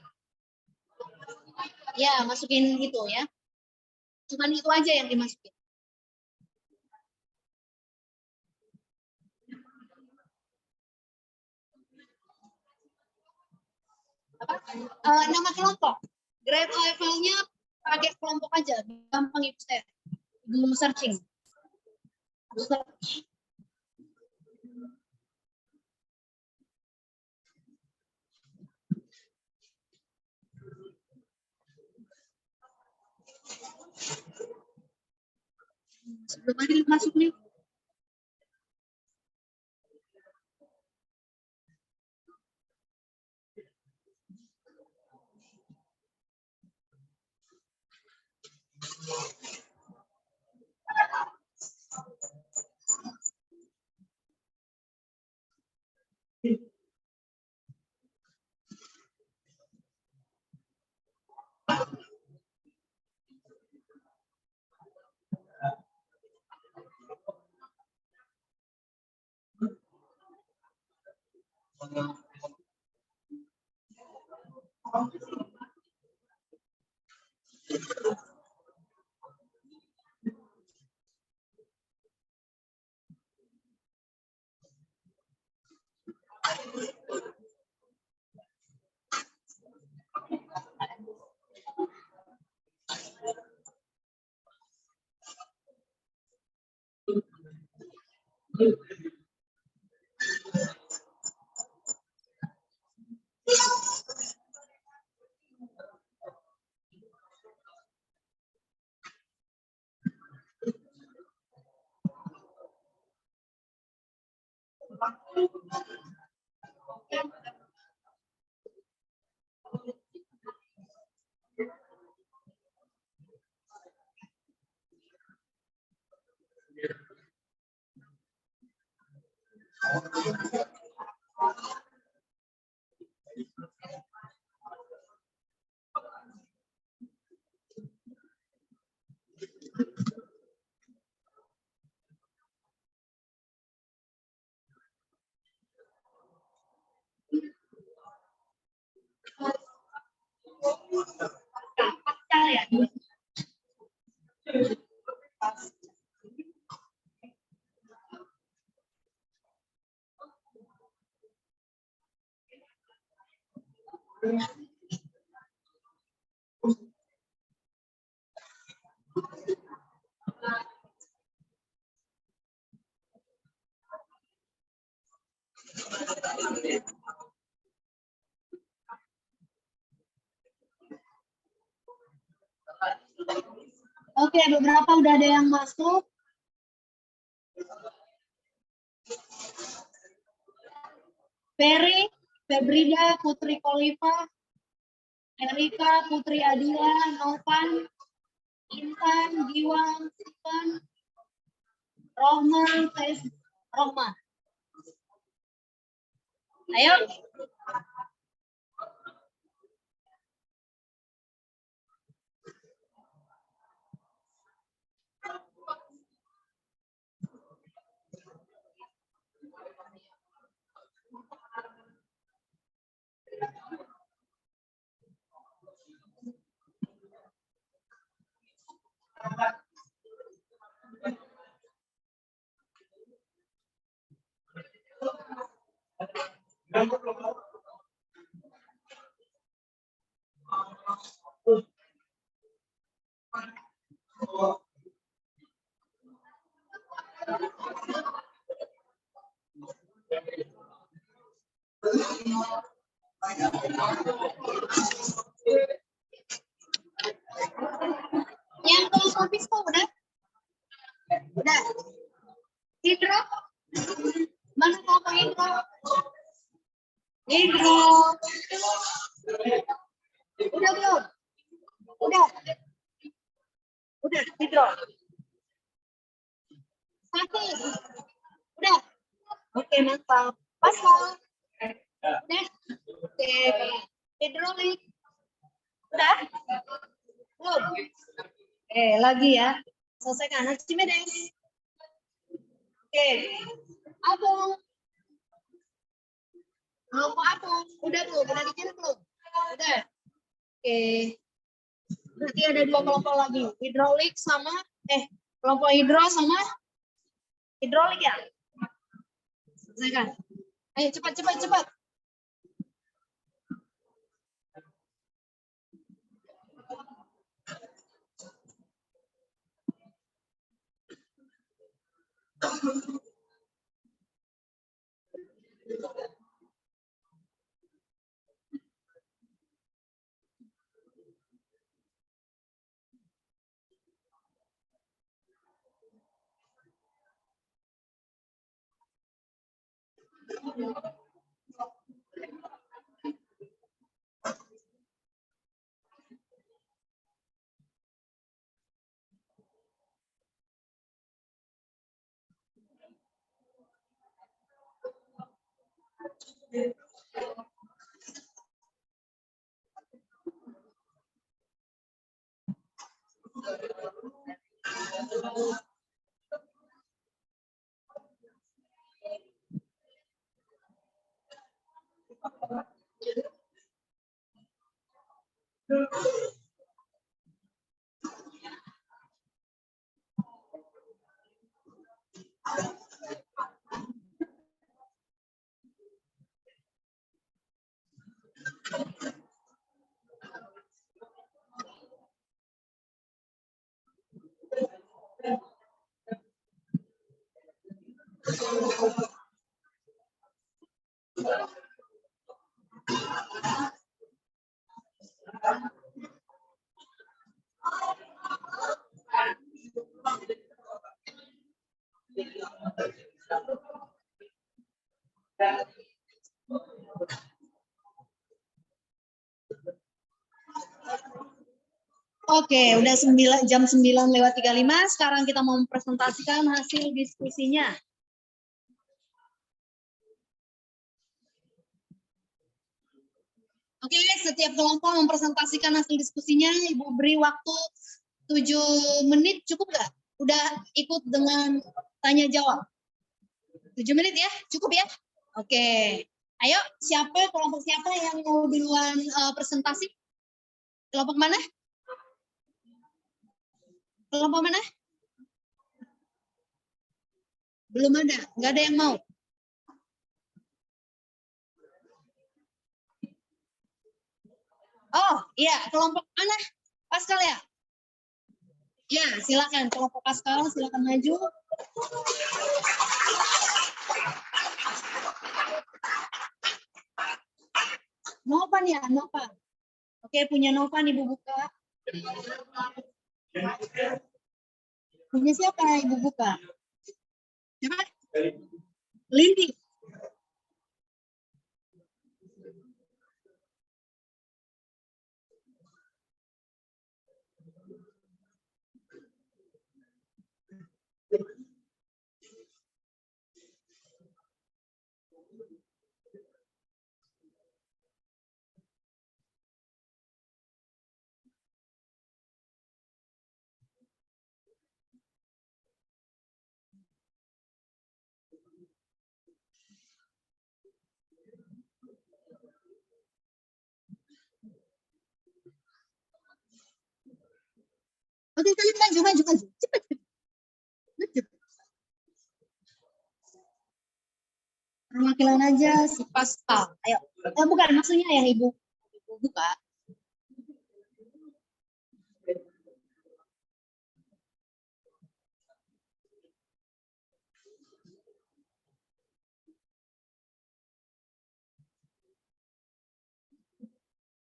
Ya, masukin itu ya. Cuman itu aja yang dimasukin. Nama kelompok. Grade levelnya pakai kelompok aja, gampang Ibu share. Ibu searching. Search. Sebelum ada yang masuk nih. Oke, beberapa udah ada yang masuk. Ferry, Febrida, Putri Kolifa, Erika, Putri Adila, Novan, Intan, Giwang, Sivan, Rohma, Tes, Rohma. Ayo. Yang kelompok bisko udah? Udah. Hidro? Mana kelompok hidro? Hidro. Udah belum? Udah. Udah, hidro. Sakit. Udah. Oke, mantap. Pasal. Udah. Oke. Hidrolik. Udah. Belum. Oke, lagi ya. Selesaikan. Archimedes. Oke. Abung. Kelompok abung. Udah belum? Udah dikira belum? Udah. Oke. Berarti ada dua kelompok lagi. Hidrolik sama kelompok hidro sama hidrolik ya. Selesaikan. Ayo cepat. Oke, udah jam 9:35. Sekarang kita mau mempresentasikan hasil diskusinya. Oke, setiap kelompok mempresentasikan hasil diskusinya. Ibu beri waktu 7 menit, cukup nggak? Udah ikut dengan tanya jawab. 7 menit ya, cukup ya? Oke. Ayo, kelompok siapa yang mau duluan presentasi? Kelompok mana? Kelompok mana? Belum ada, nggak ada yang mau. Oh, iya, kelompok mana? Pascal ya? Ya, silakan. Kelompok Pascal, silakan maju. Nova nih ya, Nova. Oke, punya Nova nih, Ibu buka. Punya siapa Ibu buka? Siapa? Lindy. Oke, kalian maju. Cepat. Perwakilan aja si Pascal. Ayo. Bukan, maksudnya ya Ibu buka.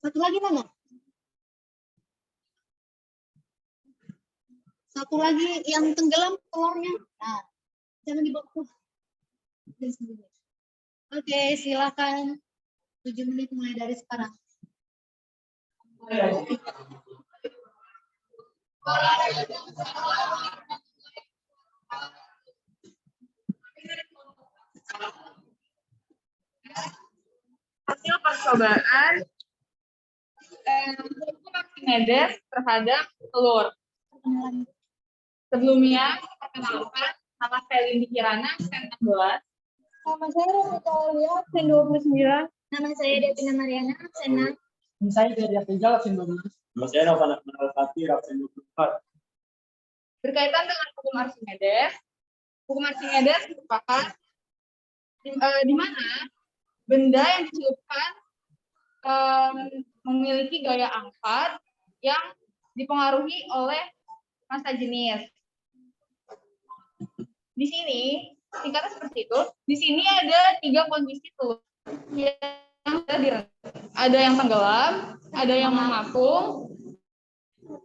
Satu lagi mana? Satu lagi yang tenggelam telurnya. Nah, jangan dibawa. Oke, silakan. 7 menit mulai dari sekarang. Hasil percobaan hukum Archimedes terhadap telur. Sebelumnya, perkenalkan, nama saya Lindi Kirana, absen 16. Nama saya Rosita Aulia, absen 29. Nama saya Devina Mariana, absen 6. Saya dari Aprijal, absen 12. Nama saya Novana Fatir, absen 24. Berkaitan dengan hukum Archimedes merupakan di mana benda yang dicelupkan memiliki gaya angkat yang dipengaruhi oleh massa jenis. Di sini singkatnya seperti itu. Di sini ada 3 kondisi telur yang ada yang tenggelam, ada yang mengapung,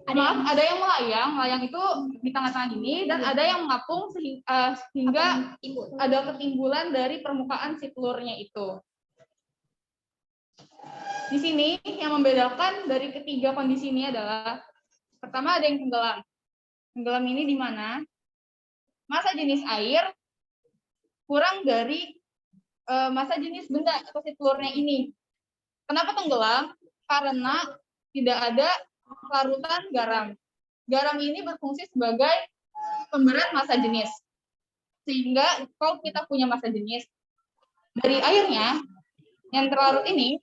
ada yang melayang. Melayang itu di tengah-tengah ini, dan ada yang mengapung sehingga ada ketimbulan dari permukaan si telurnya itu. Di sini yang membedakan dari ketiga kondisi ini adalah pertama ada yang tenggelam. Tenggelam ini di mana massa jenis air kurang dari massa jenis benda atau si telurnya ini. Kenapa tenggelam? Karena tidak ada larutan garam. Garam ini berfungsi sebagai pemberat massa jenis. Sehingga kalau kita punya massa jenis dari airnya yang terlarut ini,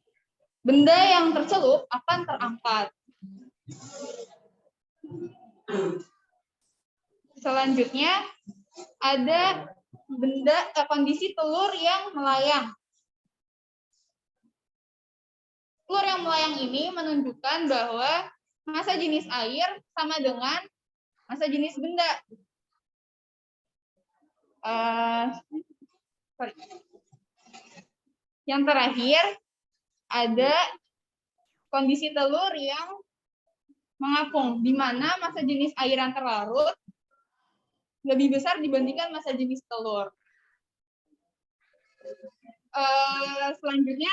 benda yang tercelup akan terangkat. Selanjutnya ada kondisi telur yang melayang. Telur yang melayang ini menunjukkan bahwa massa jenis air sama dengan massa jenis benda. Yang terakhir ada kondisi telur yang mengapung, di mana massa jenis air yang terlarut lebih besar dibandingkan massa jenis telur. Selanjutnya,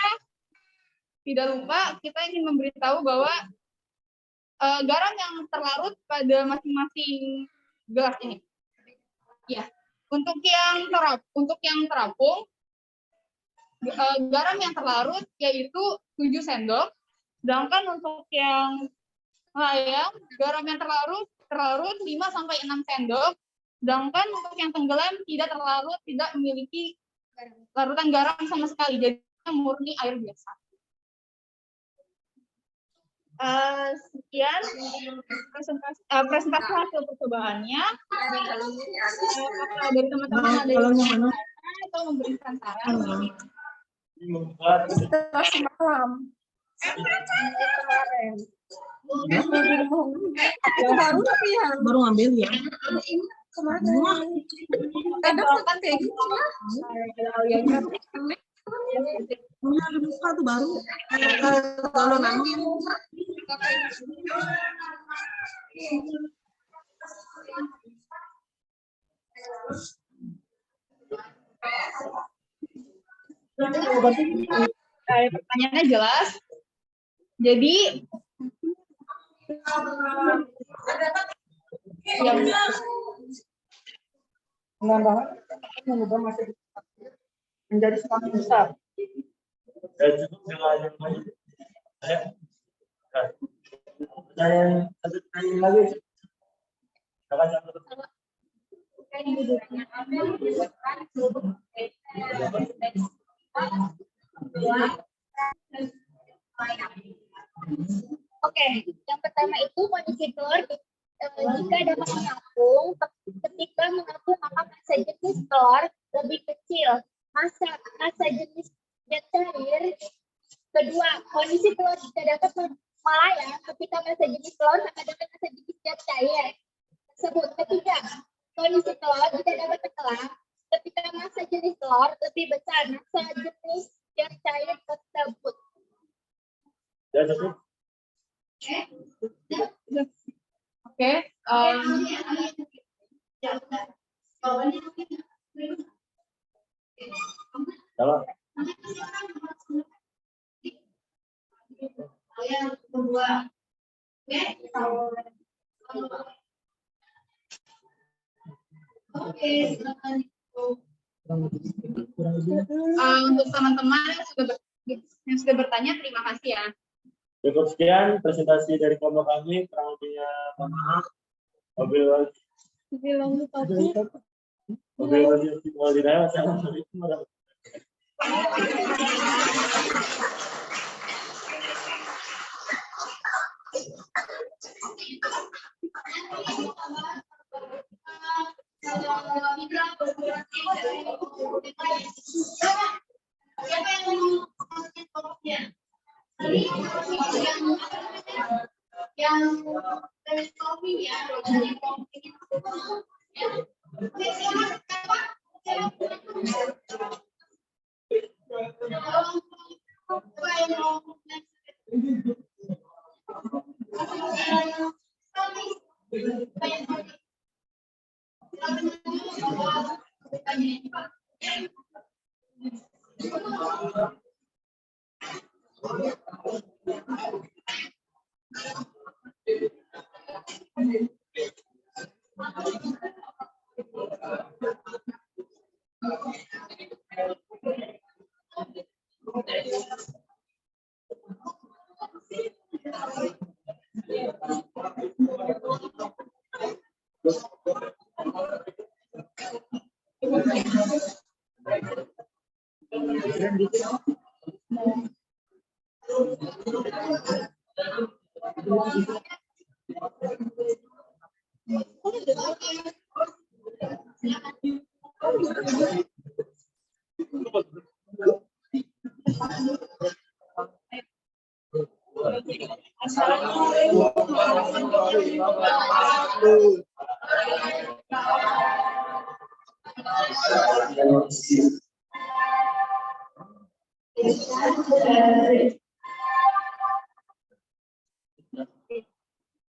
tidak lupa kita ingin memberitahu bahwa garam yang terlarut pada masing-masing gelas ini. Ya, untuk yang terapung, garam yang terlarut yaitu 7 sendok, sedangkan untuk yang melayang, garam yang terlarut 5-6 sendok, sedangkan untuk yang tenggelam tidak terlarut, tidak memiliki larutan garam sama sekali, jadi murni air biasa. Sekian presentasi hasil percobaannya. Apakah dari teman-teman ada yang atau memberikan saran? Semalam. Baru tapi ya. Baru ngambil ya. Kemarin. Kadang kan kayak gitu ya. Ada buka tuh baru. Kalau ngambil. Pertanyaannya jelas. Jadi penambahan mengubah massa menjadi semakin besar. Ya cukup dengan yang lain. Saya lagi. Oke, yang pertama itu kondisi telur jika dapat mengapung, ketika mengapung maka massa jenis telur lebih kecil. Massa jenis zat cair. Kedua, kondisi telur jika dapat melayang ketika massa jenis telur sama dengan massa jenis zat cair tersebut. Ketiga, kondisi telur jika dapat tenggelam ketika massa jenis telur lebih besar massa jenis zat cair tersebut. Ya cukup. Kalau Yang kedua. Oke, silakan. Untuk teman-teman yang sudah bertanya, terima kasih ya. cukup sekian presentasi dari kelompok kami. Kurang lebihnya mohon maaf. Wabillahi taufiq wal hidayah. Wassalamualaikum warahmatullahi Siapa yang mau kelompoknya? Yang dari kopi ya, dari kopi.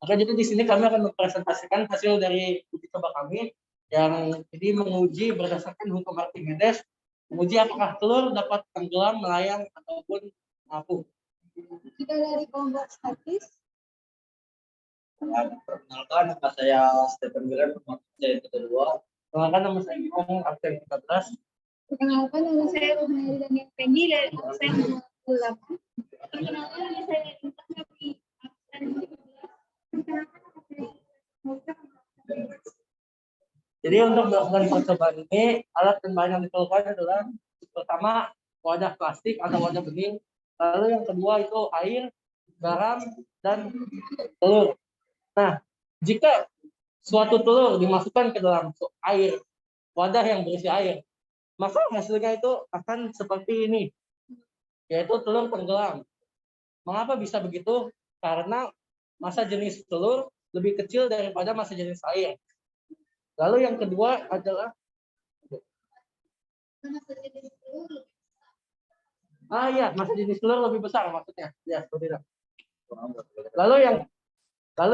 Oke, jadi di sini kami akan mempresentasikan hasil dari uji coba kami yang ini menguji berdasarkan hukum Archimedes, menguji apakah telur dapat tenggelam, melayang, ataupun mengapung. Kita dari kelompok statis. Perkenalkan, nama saya Stephen Giran, saya kedua. Perkenalkan, nama saya Imong, absen 13. Perkenalkan, nama saya Rohmari dan yang Pendi dari absen 8. Perkenalkan, nama saya Intan dari absen 15. Jadi untuk melakukan percobaan ini, alat dan bahan yang diperlukan adalah pertama wadah plastik atau wadah bening, lalu yang kedua itu air, garam, dan telur. Nah, jika suatu telur dimasukkan ke dalam air, wadah yang berisi air, maka hasilnya itu akan seperti ini, yaitu telur tenggelam. Mengapa bisa begitu? Karena massa jenis telur lebih kecil daripada massa jenis air. Lalu yang kedua adalah massa jenis telur lebih besar maksudnya. Ya, seperti itu. Lalu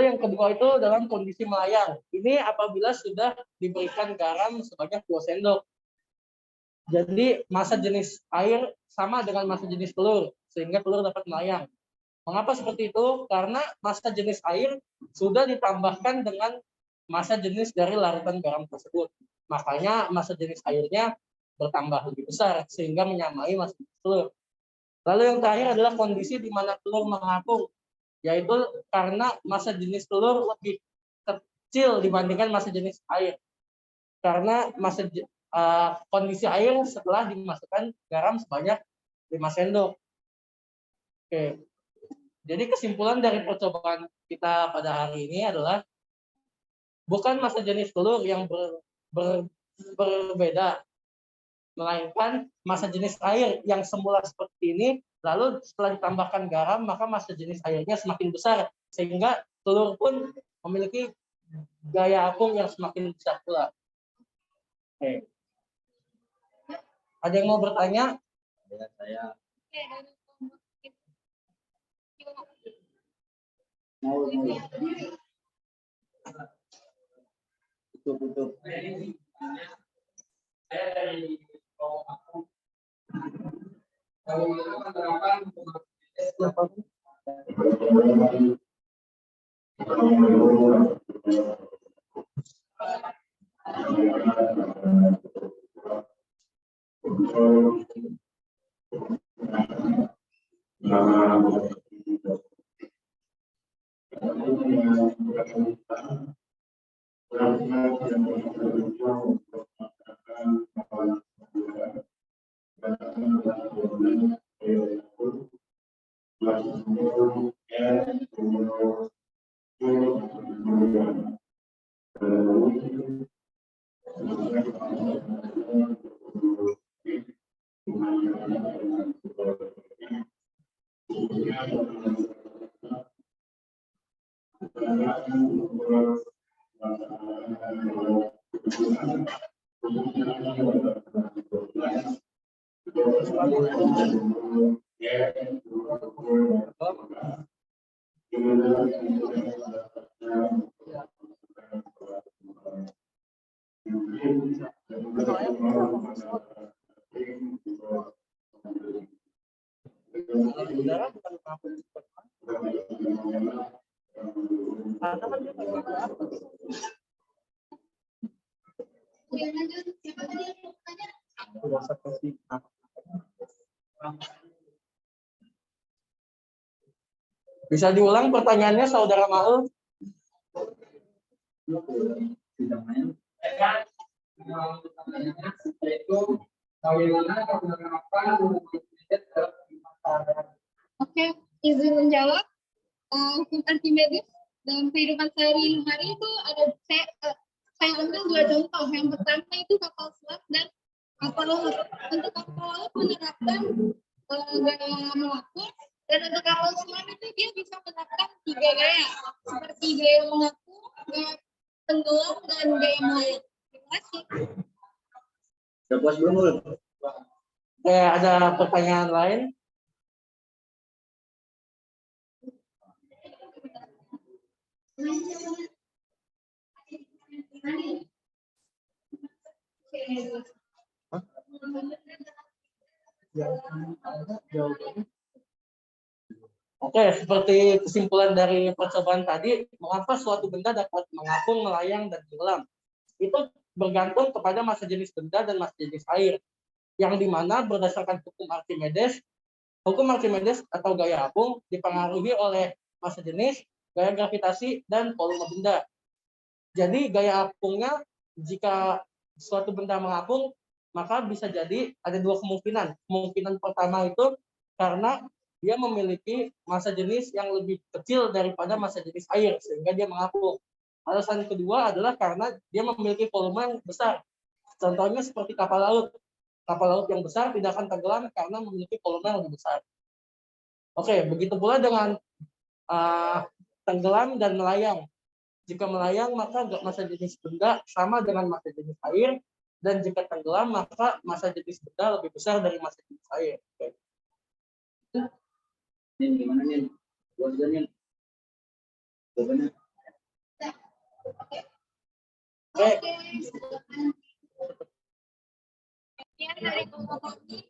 yang kedua itu dalam kondisi melayang. Ini apabila sudah diberikan garam sebanyak 2 sendok. Jadi massa jenis air sama dengan massa jenis telur sehingga telur dapat melayang. Mengapa seperti itu? Karena massa jenis air sudah ditambahkan dengan massa jenis dari larutan garam tersebut. Makanya massa jenis airnya bertambah lebih besar sehingga menyamai massa jenis telur. Lalu yang terakhir adalah kondisi di mana telur mengapung, yaitu karena massa jenis telur lebih kecil dibandingkan massa jenis air. Karena kondisi air setelah dimasukkan garam sebanyak 5 sendok. Oke. Jadi kesimpulan dari percobaan kita pada hari ini adalah bukan massa jenis telur yang berbeda, melainkan massa jenis air yang semula seperti ini, lalu setelah ditambahkan garam, maka massa jenis airnya semakin besar, sehingga telur pun memiliki gaya apung yang semakin besar pula. Oke. Ada yang mau bertanya? Ya, saya Tutup. Saya dari bagaimana menerapkan Bisa diulang pertanyaannya, Saudara Maul? Yaitu bagaimana menerapkan Oke, izin menjawab. Hukum Archimedes dalam kehidupan sehari-hari itu ada saya ambil dua contoh. Yang pertama itu kapal selam dan kapal laut. Untuk kapal laut menerapkan gaya mengapung, dan untuk kapal selam itu dia bisa menerapkan 3 gaya seperti gaya mengapung, gaya tenggelam, dan gaya melayang. Terima kasih. Sudah puas belum, Ul? Oke, ada pertanyaan lain? Oke, seperti kesimpulan dari percobaan tadi, mengapa suatu benda dapat mengapung, melayang, dan tenggelam? Itu bergantung kepada massa jenis benda dan massa jenis air, yang dimana berdasarkan hukum Archimedes atau gaya apung dipengaruhi oleh massa jenis, gaya gravitasi, dan volume benda. Jadi gaya apungnya, jika suatu benda mengapung, maka bisa jadi ada dua kemungkinan. Kemungkinan pertama itu karena dia memiliki massa jenis yang lebih kecil daripada massa jenis air, sehingga dia mengapung. Alasan kedua adalah karena dia memiliki volume yang besar. Contohnya seperti kapal laut. Kapal laut yang besar tidak akan tenggelam karena memiliki volume yang lebih besar. Oke, begitu pula dengan tenggelam dan melayang. Jika melayang, maka massa jenis benda sama dengan massa jenis air, dan jika tenggelam, maka massa jenis benda lebih besar dari massa jenis air. Oke. Ini gimana nih? Buatnya nih. Jawabannya. Oke. Ya, dari kelompok kami,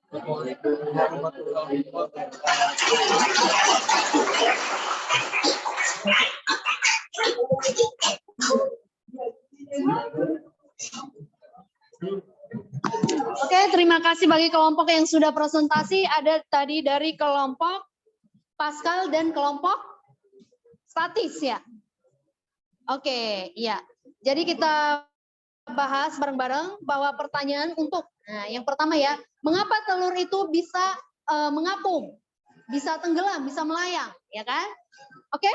Assalamualaikum warahmatullahi wabarakatuh. Oke, terima kasih bagi kelompok yang sudah presentasi. Ada tadi dari kelompok Pascal dan kelompok statis ya. Oke, iya. Jadi kita bahas bareng-bareng bahwa pertanyaan untuk, nah yang pertama ya, mengapa telur itu bisa mengapung, bisa tenggelam, bisa melayang, ya kan? Oke.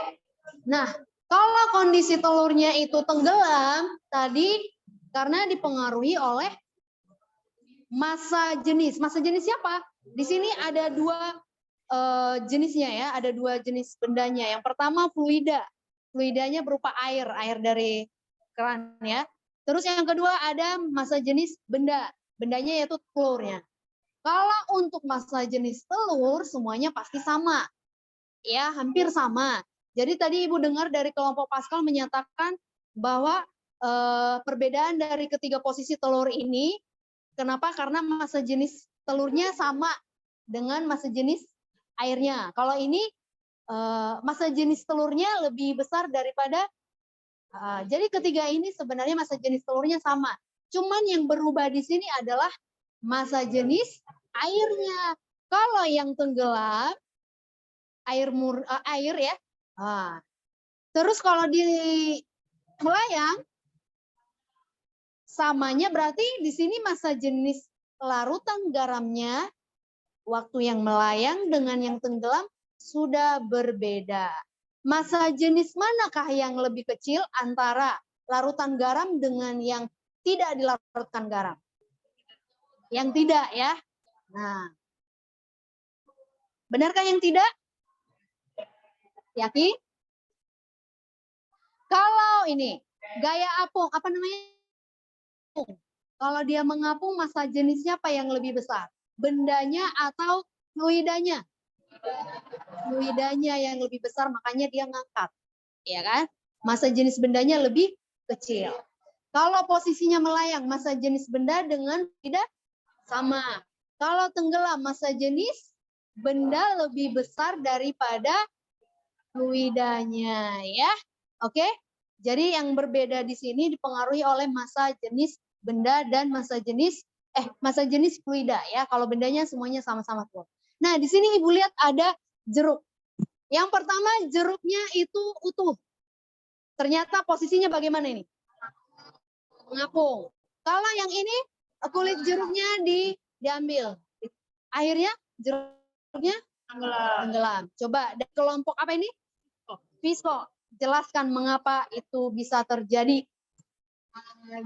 Nah, kalau kondisi telurnya itu tenggelam tadi karena dipengaruhi oleh massa jenis. Massa jenis siapa? Di sini ada dua jenisnya ya, ada dua jenis bendanya. Yang pertama fluida. Fluidanya berupa air dari keran ya. Terus yang kedua ada massa jenis benda. Bendanya yaitu telurnya. Kalau untuk massa jenis telur semuanya pasti sama. Ya, hampir sama. Jadi tadi Ibu dengar dari kelompok Pascal menyatakan bahwa perbedaan dari ketiga posisi telur ini, kenapa? Karena massa jenis telurnya sama dengan massa jenis airnya. Kalau ini massa jenis telurnya lebih besar daripada, jadi ketiga ini sebenarnya massa jenis telurnya sama. Cuman yang berubah di sini adalah massa jenis airnya. Kalau yang tenggelam, air ya. Terus kalau di melayang, samanya berarti di sini massa jenis larutan garamnya waktu yang melayang dengan yang tenggelam sudah berbeda. Massa jenis manakah yang lebih kecil antara larutan garam dengan yang tidak dilarutkan garam? Yang tidak ya. Nah, benarkah yang tidak? Yakin? Kalau ini gaya apung, apa namanya? Kalau dia mengapung, massa jenisnya apa yang lebih besar? Bendanya atau fluidanya? Fluidanya yang lebih besar, makanya dia ngangkat. Ya kan? Massa jenis bendanya lebih kecil. Kalau posisinya melayang, massa jenis benda dengan tidak sama. Kalau tenggelam, massa jenis benda lebih besar daripada fluidanya, ya. Oke? Jadi yang berbeda di sini dipengaruhi oleh massa jenis benda dan massa jenis fluida ya. Kalau bendanya semuanya sama-sama full. Nah, di sini Ibu lihat ada jeruk. Yang pertama jeruknya itu utuh. Ternyata posisinya bagaimana ini? Mengapung. Kalau yang ini kulit jeruknya diambil. Akhirnya jeruknya tenggelam. Coba dari kelompok apa ini? Visco. Jelaskan mengapa itu bisa terjadi.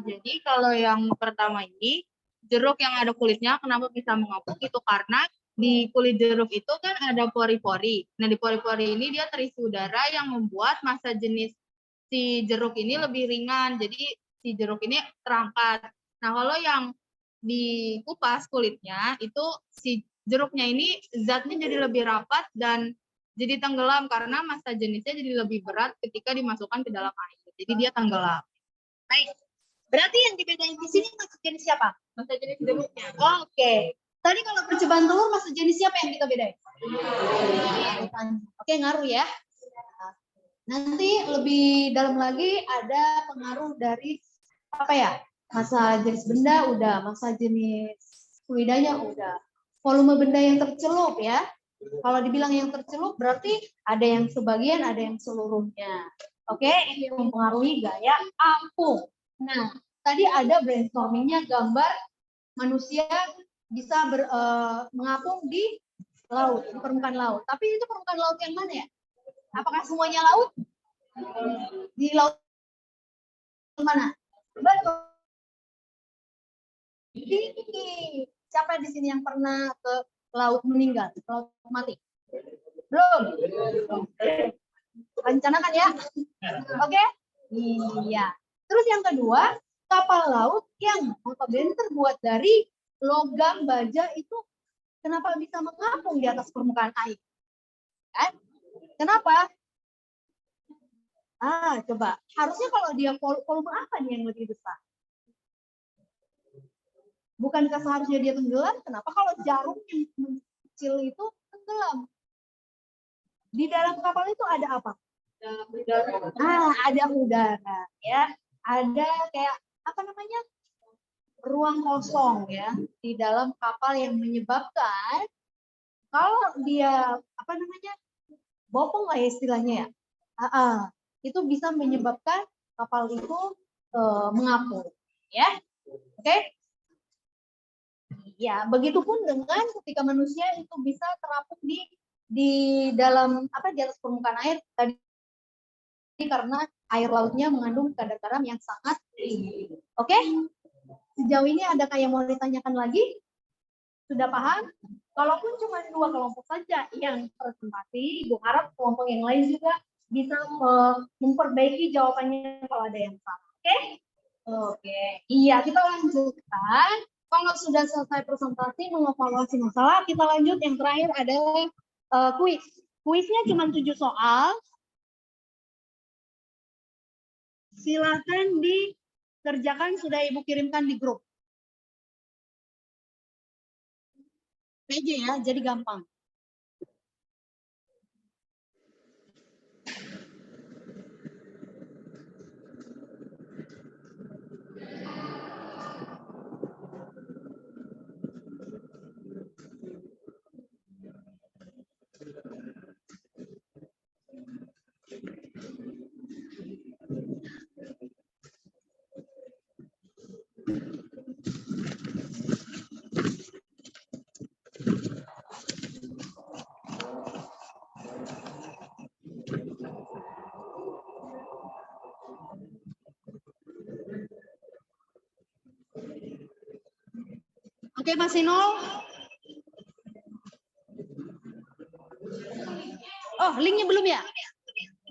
Jadi kalau yang pertama ini, jeruk yang ada kulitnya kenapa bisa mengapung itu karena di kulit jeruk itu kan ada pori-pori. Nah di pori-pori ini dia terisi udara yang membuat massa jenis si jeruk ini lebih ringan. Jadi si jeruk ini terangkat. Nah kalau yang dikupas kulitnya itu si jeruknya ini zatnya jadi lebih rapat dan jadi tenggelam karena massa jenisnya jadi lebih berat ketika dimasukkan ke dalam air. Jadi dia tenggelam. Baik. Berarti yang dibedain di sini massa jenis siapa? Massa jenis jeruknya. Oke. Tadi kalau percobaan telur massa jenis siapa yang kita bedain? Oke, ngaruh ya. Nanti lebih dalam lagi ada pengaruh dari apa ya? Massa jenis benda udah, massa jenis fluidanya udah. Volume benda yang tercelup ya. Kalau dibilang yang tercelup berarti ada yang sebagian, ada yang seluruhnya. Oke, ini mempengaruhi gaya apung. Nah, tadi ada brainstormingnya gambar manusia bisa mengapung di laut, di permukaan laut. Tapi itu permukaan laut yang mana ya? Apakah semuanya laut? Di laut mana? Siapa di sini yang pernah ke laut meninggal, laut mati? Belum? Rencanakan ya. Oke? Iya. Terus yang kedua, kapal laut yang notabene terbuat dari logam baja itu kenapa bisa mengapung di atas permukaan air? Kan? Kenapa? Coba. Harusnya kalau dia volume apa nih yang lebih besar? Bukankah seharusnya dia tenggelam? Kenapa kalau jarum yang kecil itu tenggelam? Di dalam kapal itu ada apa? Ada udara, ya. Ada kayak apa namanya? Ruang kosong ya di dalam kapal yang menyebabkan kalau dia apa namanya? Bopong lah ya istilahnya ya. Itu bisa menyebabkan kapal itu mengapung, ya. Oke? Ya, begitupun dengan ketika manusia itu bisa terapung di dalam di atas permukaan air tadi karena air lautnya mengandung kadar garam yang sangat tinggi. Oke? Sejauh ini adakah yang mau ditanyakan lagi? Sudah paham? Kalaupun cuma 2 kelompok saja yang presentasi, Ibu harap kelompok yang lain juga bisa memperbaiki jawabannya kalau ada yang salah. Oke? Oke. Iya, kita lanjutkan. Kalau sudah selesai presentasi mengevaluasi masalah, kita lanjut yang terakhir adalah kuis. Kuisnya cuma 7 soal. Silakan dikerjakan, sudah Ibu kirimkan di grup. PJ ya, jadi gampang. Oke, Mas Inul. Oh, linknya belum ya?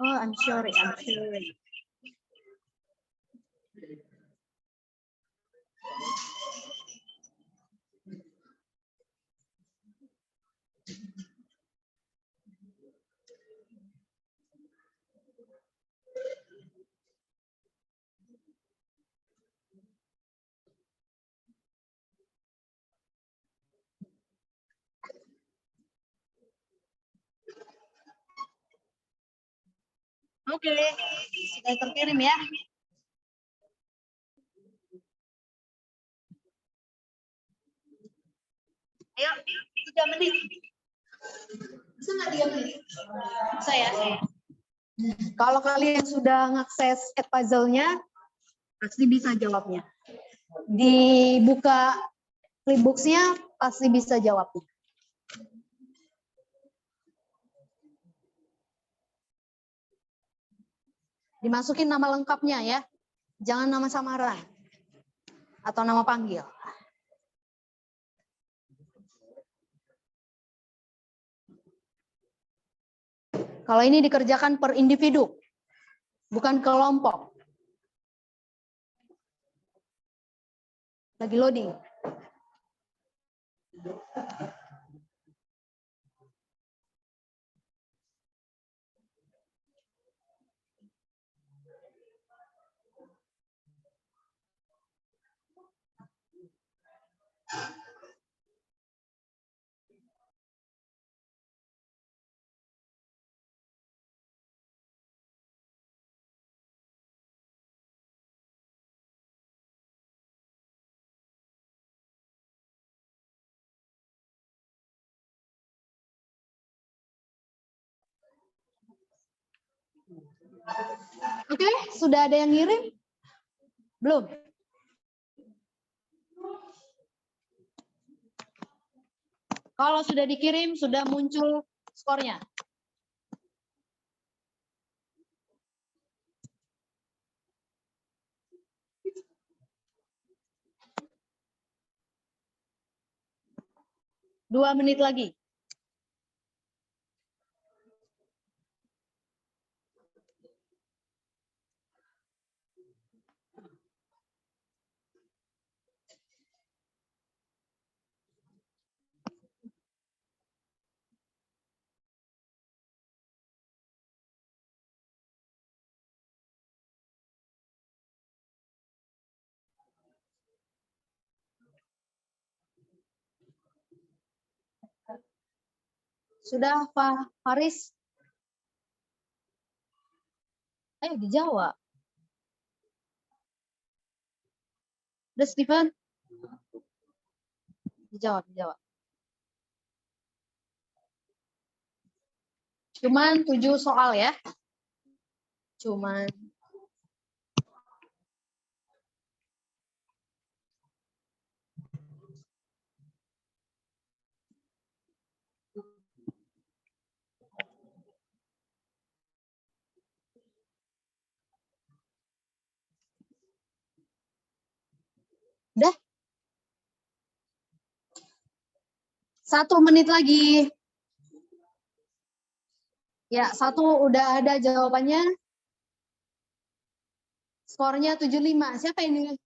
Oh, I'm sorry. Oke, sudah terkirim ya. Ayo, 3 menit. Bisa nggak 3 menit? Bisa ya? Kalau kalian sudah ngakses puzzle-nya, pasti bisa jawabnya. Dibuka flipbox-nya, pasti bisa jawabnya. Dimasukin nama lengkapnya ya. Jangan nama samaran. Atau nama panggil. Kalau ini dikerjakan per individu, bukan kelompok. Lagi loading. Oke, sudah ada yang ngirim? Belum? Kalau sudah dikirim, sudah muncul skornya. Dua menit lagi. Sudah, Pak Faris? Ayo dijawab. Udah, Steven? Dijawab. Cuman 7 soal ya. Cuman. Udah. 1 menit lagi. Ya, 1 udah ada jawabannya. Skornya 75. Siapa ini?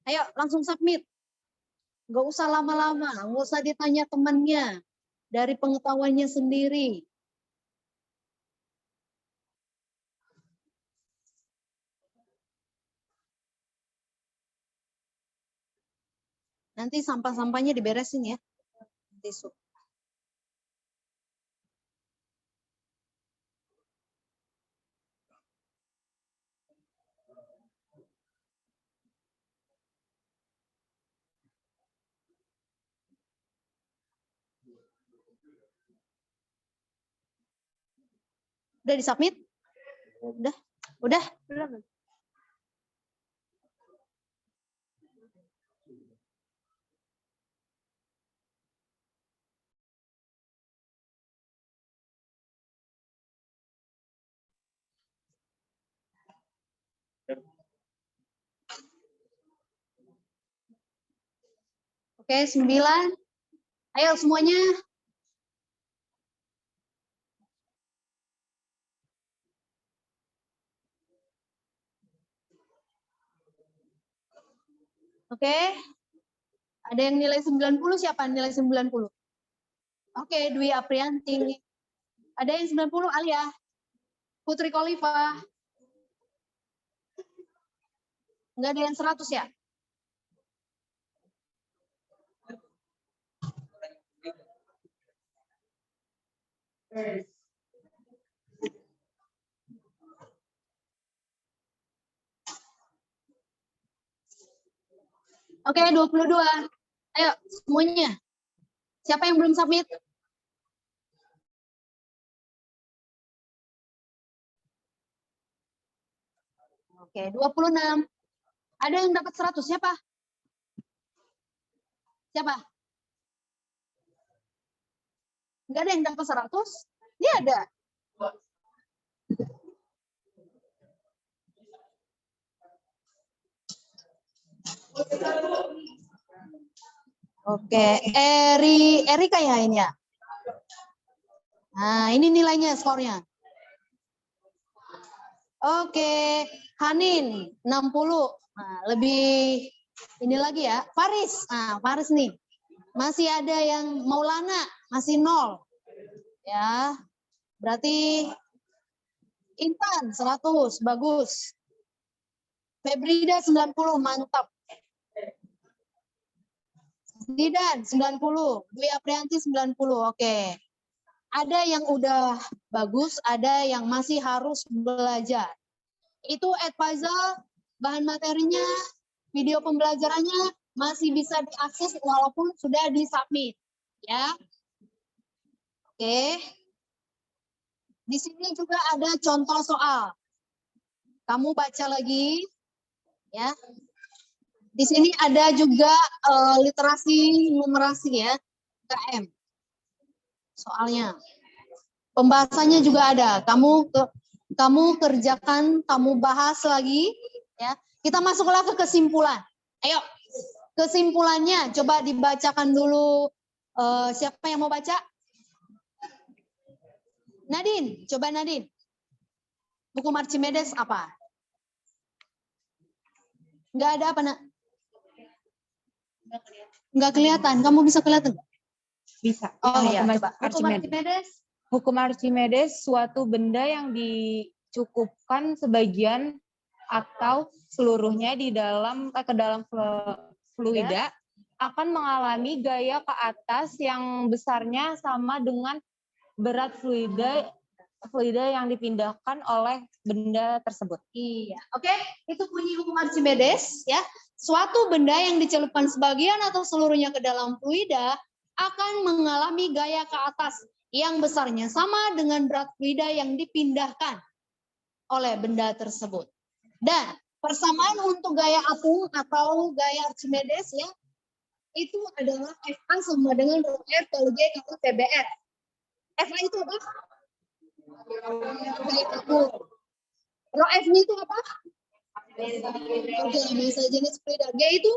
Ayo, langsung submit. Nggak usah lama-lama, nggak usah ditanya temannya. dari pengetahuannya sendiri. Nanti sampah-sampahnya diberesin ya. Tisu. Udah disubmit? Udah? Udah? Belum? Oke, 9. Ayo semuanya. Oke. Ada yang nilai 90, siapa nilai 90? Oke, Dwi Aprianti. Ada yang 90, Alia. Putri Kolifa. Enggak ada yang 100 ya? Oke, 22. Ayo, semuanya. Siapa yang belum submit? Oke, 26. Ada yang dapat 100, siapa? Siapa? Enggak ada yang dapat 100? Ini ada. Oke, Erika ya ini ya. Nah, ini nilainya, skornya. Oke, Hanin 60. Nah, lebih ini lagi ya. Faris. Nah, Faris nih. Masih ada yang Maulana, masih 0. Ya. Berarti Intan 100, bagus. Febrida 90, mantap. Didan 90, Dwi Aprianti 90, oke. Ada yang udah bagus, ada yang masih harus belajar. Itu puzzle, bahan materinya, video pembelajarannya masih bisa diakses walaupun sudah disubmit, ya. Oke. Di sini juga ada contoh soal. Kamu baca lagi, ya. Di sini ada juga literasi numerasi ya, KM. Soalnya. Pembahasannya juga ada. Kamu kerjakan, kamu bahas lagi ya. Kita masuklah ke kesimpulan. Ayo. Kesimpulannya coba dibacakan dulu. Siapa yang mau baca? Nadine, coba Nadine. Hukum Archimedes apa? Enggak ada apa, Nak? Enggak kelihatan. Kamu bisa kelihatan? Bisa. Oh iya, Hukum coba. Hukum Archimedes. Hukum Archimedes suatu benda yang dicukupkan sebagian atau seluruhnya di dalam ke dalam fluida akan mengalami gaya ke atas yang besarnya sama dengan berat fluida yang dipindahkan oleh benda tersebut. Iya, oke. Itu bunyi hukum Archimedes ya. Suatu benda yang dicelupkan sebagian atau seluruhnya ke dalam fluida akan mengalami gaya ke atas yang besarnya sama dengan berat fluida yang dipindahkan oleh benda tersebut. Dan persamaan untuk gaya apung atau gaya Archimedes ya, itu adalah FA sama dengan rho F kali G kali TBR. FA itu apa? Gaya apung. Rho F-nya itu apa? Oke, massa jenis fluida. G itu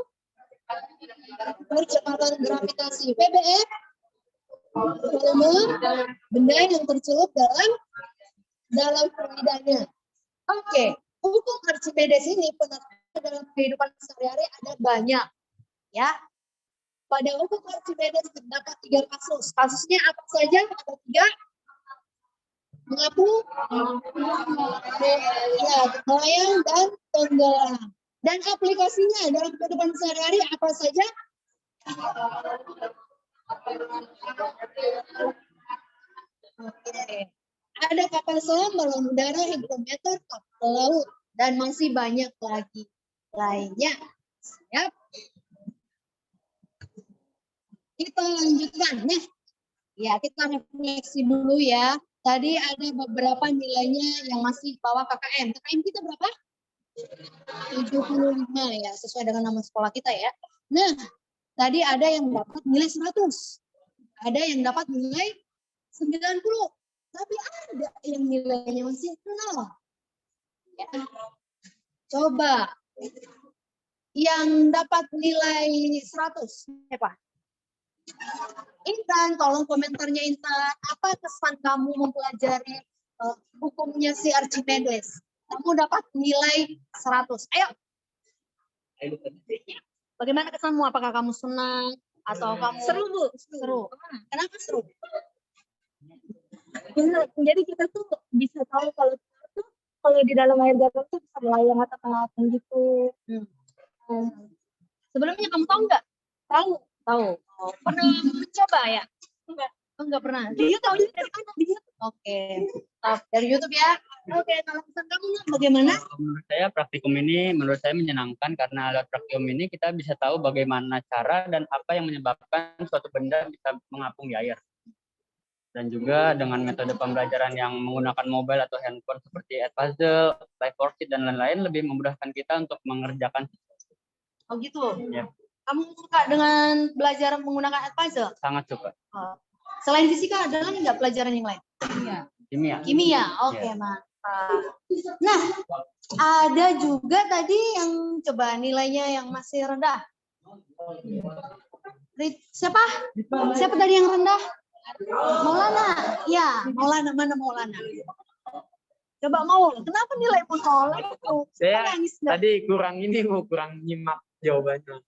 percepatan gravitasi. PBR volume benda yang tercelup dalam fluidanya. Oke, hukum Archimedes ini penerapannya dalam kehidupan sehari-hari ada banyak, ya. pada hukum Archimedes terdapat 3 kasus. Kasusnya apa saja? Ada 3. Mengapung, ya, melayang dan tenggelam. Dan aplikasinya dalam kehidupan sehari-hari apa saja? Oke. Ada kapal selam, balon udara, hidrometer, kapal laut, dan masih banyak lagi lainnya. Siap? Kita lanjutkan. Nah, ya kita refleksi dulu ya. Tadi ada beberapa nilainya yang masih di bawah KKM. KKM kita berapa? 75 ya, sesuai dengan nama sekolah kita ya. Nah, tadi ada yang dapat nilai 100. Ada yang dapat nilai 90. Tapi ada yang nilainya masih 0. Ya. Coba yang dapat nilai 100 siapa? Intan, tolong komentarnya Intan. Apa kesan kamu mempelajari hukumnya si Archimedes? Kamu dapat nilai 100. Ayo. Bagaimana kesanmu? Apakah kamu senang atau kamu seru, Bu? Seru. Kenapa seru? Jadi kita tuh bisa tahu kalau di dalam air garam tuh bisa melayang atau ngapung gitu. Sebelumnya kamu tahu nggak? Tahu. Oh, pernah mencoba ya? Enggak pernah. Di YouTube dari mana? Di YouTube. Oke. Dari YouTube ya. Oke, kalau pesan kamu bagaimana? Menurut saya praktikum ini menyenangkan karena lewat praktikum ini kita bisa tahu bagaimana cara dan apa yang menyebabkan suatu benda bisa mengapung di air. Dan juga dengan metode pembelajaran yang menggunakan mobile atau handphone seperti Edpuzzle, Live Worksheet, dan lain-lain lebih memudahkan kita untuk mengerjakan. Oh gitu? Ya. Kamu suka dengan belajar menggunakan Edpuzzle? Sangat suka. Oh. Selain fisika, ada lagi nggak pelajaran yang lain? Kimia. Kimia, oke, mantap. Nah, ada juga tadi yang coba nilainya yang masih rendah. Siapa? Siapa tadi yang rendah? Maulana. Ya, Maulana. Mana Maulana? Coba mau. Kenapa nilaimu nolak? Saya tadi kurang nyimak jawabannya.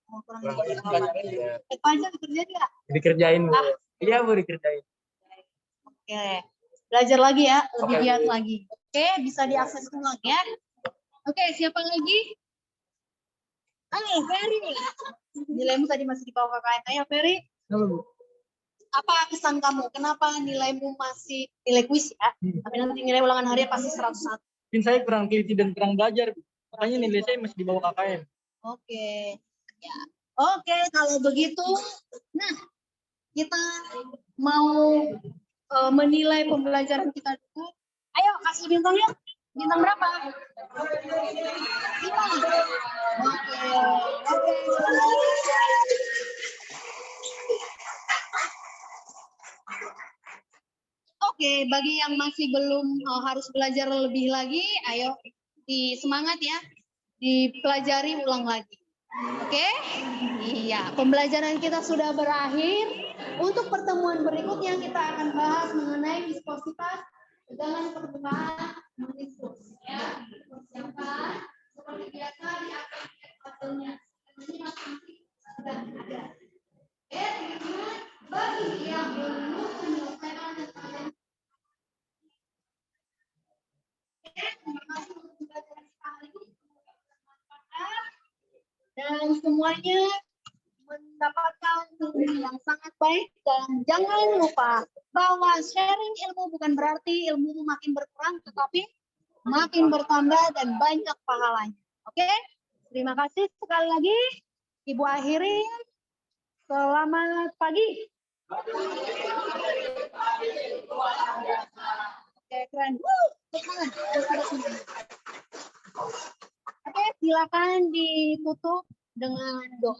Apa aja dikerjain nggak? Dikerjain, Bu. Iya, Bu, dikerjain. Oke. Belajar lagi ya, lebih giat lagi. Oke, bisa diakses ulang ya. Oke, siapa lagi? Ayo, Ferry. Nilaimu tadi masih di bawah KKN. Ayo, Ferry. Apa kesan kamu? Kenapa nilaimu masih nilai kuis ya? Tapi nanti nilai ulangan harian pasti 101. Mungkin saya kurang teliti dan kurang belajar, Bu. Makanya nilai saya masih di bawah KKM. Oke. Ya. Oke, kalau begitu, nah kita mau menilai pembelajaran kita dulu. Ayo kasih bintang ya. Bintang berapa? 5. Oke. Oke, bagi yang masih belum harus belajar lebih lagi, ayo semangat ya, dipelajari ulang lagi. Oke? Iya, pembelajaran kita sudah berakhir. Untuk pertemuan berikutnya kita akan bahas mengenai viskositas tegangan permukaan meniskus. Ya, persiapkan seperti biasa di akhir hasilnya. Ini masing-masing sudah ada. Oke, teman-teman, bagi yang belum menyelesaikan tentang terima kasih untuk pembelajaran kali ini. Dan semuanya mendapatkan ilmu yang sangat baik. Dan jangan lupa bahwa sharing ilmu bukan berarti ilmu makin berkurang, tetapi makin bertambah dan banyak pahalanya. Oke? Terima kasih sekali lagi. Ibu akhiri. Selamat pagi. Oke, keren. Oke, silakan ditutup dengan doa.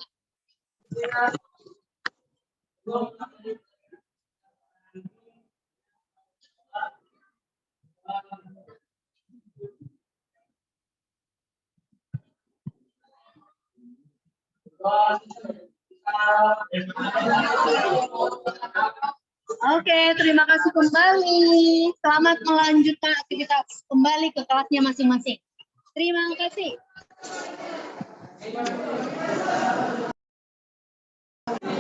Oke, terima kasih kembali. Selamat melanjutkan aktivitas kembali ke kelasnya masing-masing. Terima kasih.